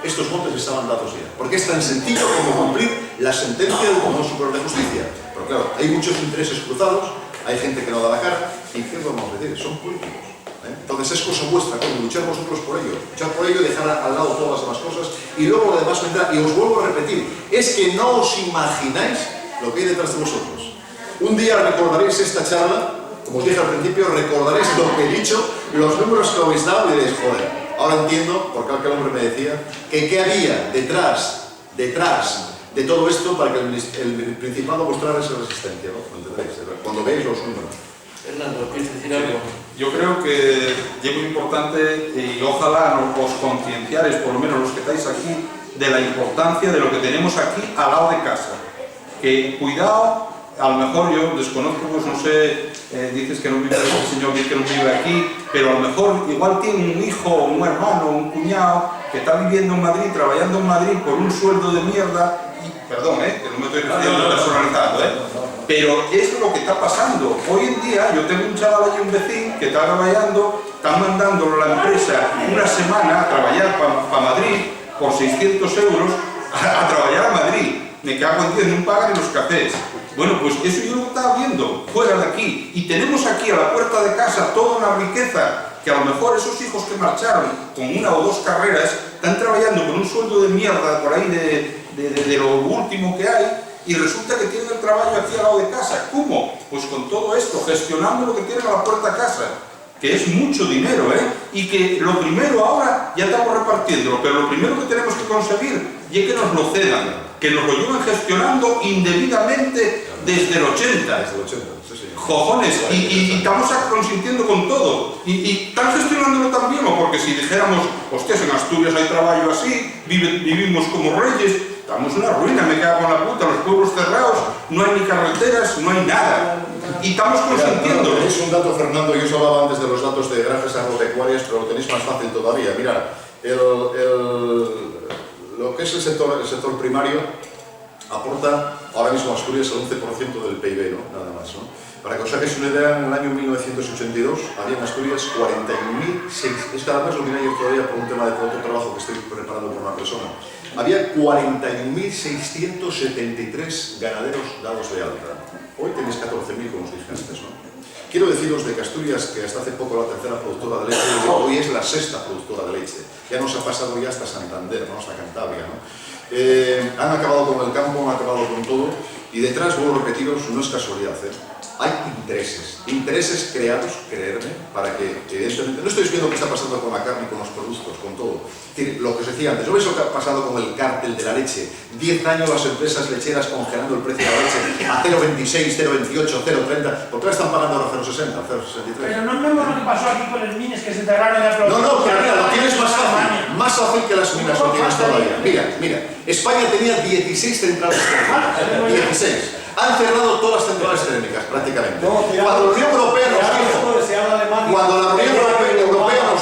estos montes estaban dados ya. Porque es tan sencillo como cumplir la sentencia del Tribunal Superior de Justicia. Pero claro, hay muchos intereses cruzados, hay gente que no da la cara, y ¿qué podemos decir? Son políticos. Entonces es cosa vuestra, como luchar vosotros por ello. Luchar por ello y dejar al lado todas las demás cosas y luego lo demás vendrá. Y os vuelvo a repetir, es que no os imagináis lo que hay detrás de vosotros. Un día recordaréis esta charla, como os dije al principio, recordaréis lo que he dicho, los números que habéis dado y diréis, joder, ahora entiendo, porque aquel hombre me decía, que qué había detrás de todo esto para que el Principado mostrara esa resistencia, ¿no? ¿Me entendéis? Cuando veis los números. Fernando, ¿quieres decir algo? Yo creo que es muy importante y ojalá os concienciaréis, por lo menos los que estáis aquí, de la importancia de lo que tenemos aquí al lado de casa. Que cuidado, a lo mejor yo desconozco, pues no sé, dices que no vive, el señor dice que no vive aquí, pero a lo mejor igual tiene un hijo, un hermano, un cuñado que está viviendo en Madrid, trabajando en Madrid por un sueldo de mierda. Perdón, que no me estoy refiriendo personalizando, pero es lo que está pasando. Hoy en día yo tengo un chaval allí, un vecino, que está trabajando, está mandándolo a la empresa una semana a trabajar para Madrid por 600 euros a trabajar a Madrid. Me cago en Dios, no pagan ni los cafés. Bueno, pues eso yo lo estaba viendo fuera de aquí. Y tenemos aquí a la puerta de casa toda una riqueza que a lo mejor esos hijos que marcharon con una o dos carreras están trabajando con un sueldo de mierda por ahí de lo último que hay, y resulta que tienen el trabajo aquí al lado de casa. ¿Cómo? Pues con todo esto, gestionando lo que tienen a la puerta de casa, que es mucho dinero, y que lo primero ahora ya estamos repartiéndolo, pero lo primero que tenemos que conseguir es que nos lo cedan, que nos lo llevan gestionando indebidamente desde el 80. Desde el 80, sí, sí. Cojones, y estamos consintiendo con todo, y están gestionándolo también, porque si dijéramos, hostias, en Asturias hay trabajo así, vivimos como reyes, estamos en una ruina, me cago en la puta, los pueblos cerrados, no hay ni carreteras, no hay nada, y estamos consintiéndolo. Tenéis un dato, Fernando, yo os hablaba antes de los datos de granjas agropecuarias, pero lo tenéis más fácil todavía. Mira, lo que es el sector primario aporta ahora mismo a Asturias el 11% del PIB, ¿no? Nada más, ¿no? Para que os hagáis una idea, en el año 1982 había en Asturias 41.000, es que además lo miré ayer todavía por un tema de otro trabajo que estoy preparando por una persona, había 41.673 ganaderos dados de alta. Hoy tenéis 14.000, como os dije antes, ¿no? Quiero deciros de que Asturias, que hasta hace poco la tercera productora de leche, hoy es la sexta productora de leche. Ya nos ha pasado ya hasta Santander, ¿no? Hasta Cantabria, ¿no? Han acabado con el campo, han acabado con todo, y detrás, vuelvo a repetiros, no es casualidad, hay intereses creados, creerme, para que, evidentemente, no estáis viendo qué está pasando con la carne, con los productos, con todo. Es decir, lo que os decía antes, ¿no veis lo que ha pasado con el cártel de la leche? 10 años las empresas lecheras congelando el precio de la leche a 0,26, 0,28, 0,30, ¿por qué la están pagando ahora 0,60, 0,63? Pero no vemos lo que pasó aquí con los mines que se cerraron en la provincia. No, pero mira, lo tienes más fácil que las minas lo tienes todavía. Mira, España tenía 16 centrales térmicas, 16. Han cerrado todas las centrales térmicas, prácticamente. Cuando la Unión Europea nos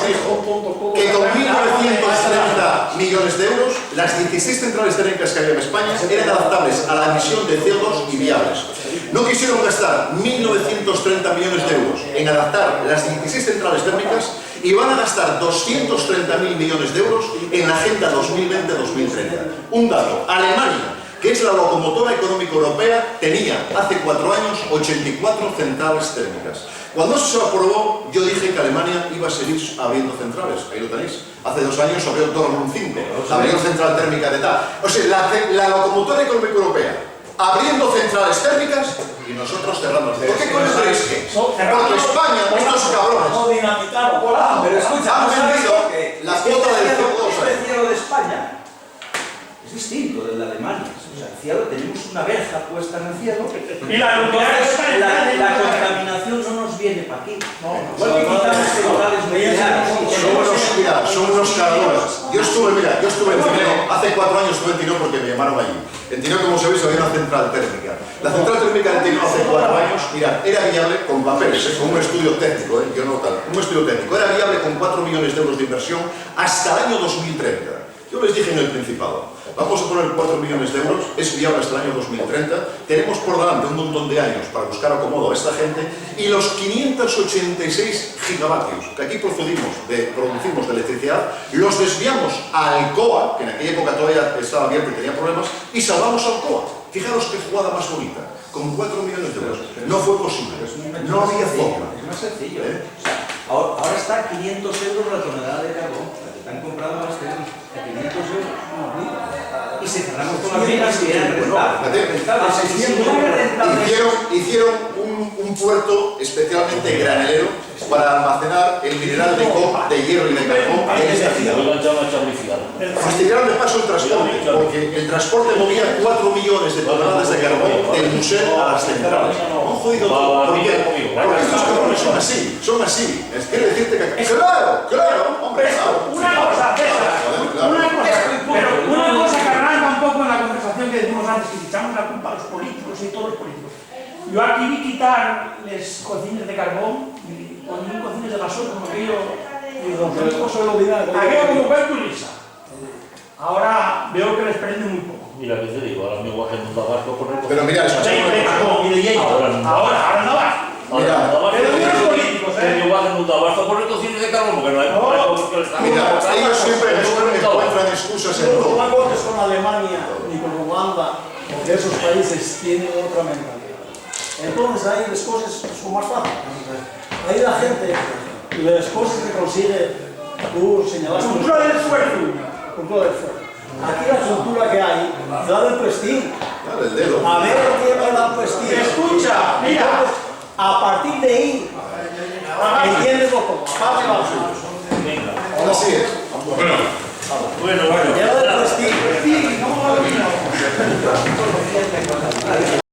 dijo que con 1.930 millones de euros, las 16 centrales térmicas que había en España eran adaptables a la emisión de CO2 y viables. No quisieron gastar 1.930 millones de euros en adaptar las 16 centrales térmicas y van a gastar 230.000 millones de euros en la Agenda 2020-2030. Un dato, Alemania, que es la locomotora económica europea, tenía hace 4 años 84 centrales térmicas. Cuando eso se aprobó, yo dije que Alemania iba a seguir abriendo centrales. Ahí lo tenéis. Hace 2 años abrió Dortmund 5, abrió central térmica de tal. O sea, la locomotora económica europea abriendo centrales térmicas y nosotros cerrando. ¿Por qué coño creéis que? Porque España, estos cabrones, no dinamitaron, pero escucha, han vendido la cuota del CO2. El cielo de España es distinto del de Alemania. O sea, el cielo, tenemos una verja puesta en el cielo. Y la contaminación no nos viene para aquí. Igual que quitamos centrales nucleares. Son unos caradoras. Yo estuve en Tineo, hace 4 años estuve en Tineo porque me llamaron allí. En Tineo, como sabéis, había una central térmica. La central térmica de Tineo hace 4 años, mirad, era viable con papeles, con un estudio técnico, yo no tal, un estudio técnico. Era viable con 4 millones de euros de inversión hasta el año 2030. Yo les dije en el Principado, vamos a poner 4 millones de euros, es viable hasta el año 2030, tenemos por delante un montón de años para buscar acomodo a esta gente, y los 586 gigavatios que aquí producimos de electricidad, los desviamos a Alcoa, que en aquella época todavía estaba abierto y tenía problemas, y salvamos a Alcoa. Fijaros qué jugada más bonita, con 4 millones de euros. No fue posible, no había forma. Es más sencillo. Ahora está a 500 euros la tonelada de carbón, la que están comprando las técnicas, a 500 euros. Y si cerramos con las minas que eran rentables. Hicieron un puerto especialmente granelero para almacenar el mineral de cobre, de hierro y de carbón en esta ciudad. Fastidiaron de paso el transporte, porque el transporte movía 4 millones de toneladas de carbón del museo a las centrales. Han jodido todo. ¿Por qué? Porque estos cabrones son así. Es quiere decirte que... ¡Claro! ¡Hombre! Una cosa, César, una cosa que arranca un poco en la conversación que decimos antes, que echamos la culpa a los políticos y todos los políticos. Yo aquí vi quitar las cocinas de carbón y poner cocinas de gasoil, como aquello como fue turista. Ahora veo que les prende muy poco. Mira, que te digo, ahora mismo bajen un tabaco por el... Pero mira, Ahora no va. Pero los políticos, Yo bajen un tabaco por el cocines de carbón, porque no hay... Mira, ellos siempre encuentran excusas en todo. No votes con Alemania ni con Ruanda, porque esos países tienen otra mentalidad. Entonces ahí las cosas son más fáciles. Ahí la gente, las cosas que consigue, tú señalaste... Cultura del esfuerzo. Cultura del esfuerzo. Aquí la cultura que hay da el prestigio. Dale el dedo. A ver qué me da prestigio. Escucha, mira. Entonces, a partir de ahí, entiendes lo que pasa. Así es. Bueno. Ya da el prestigio. Sí, no,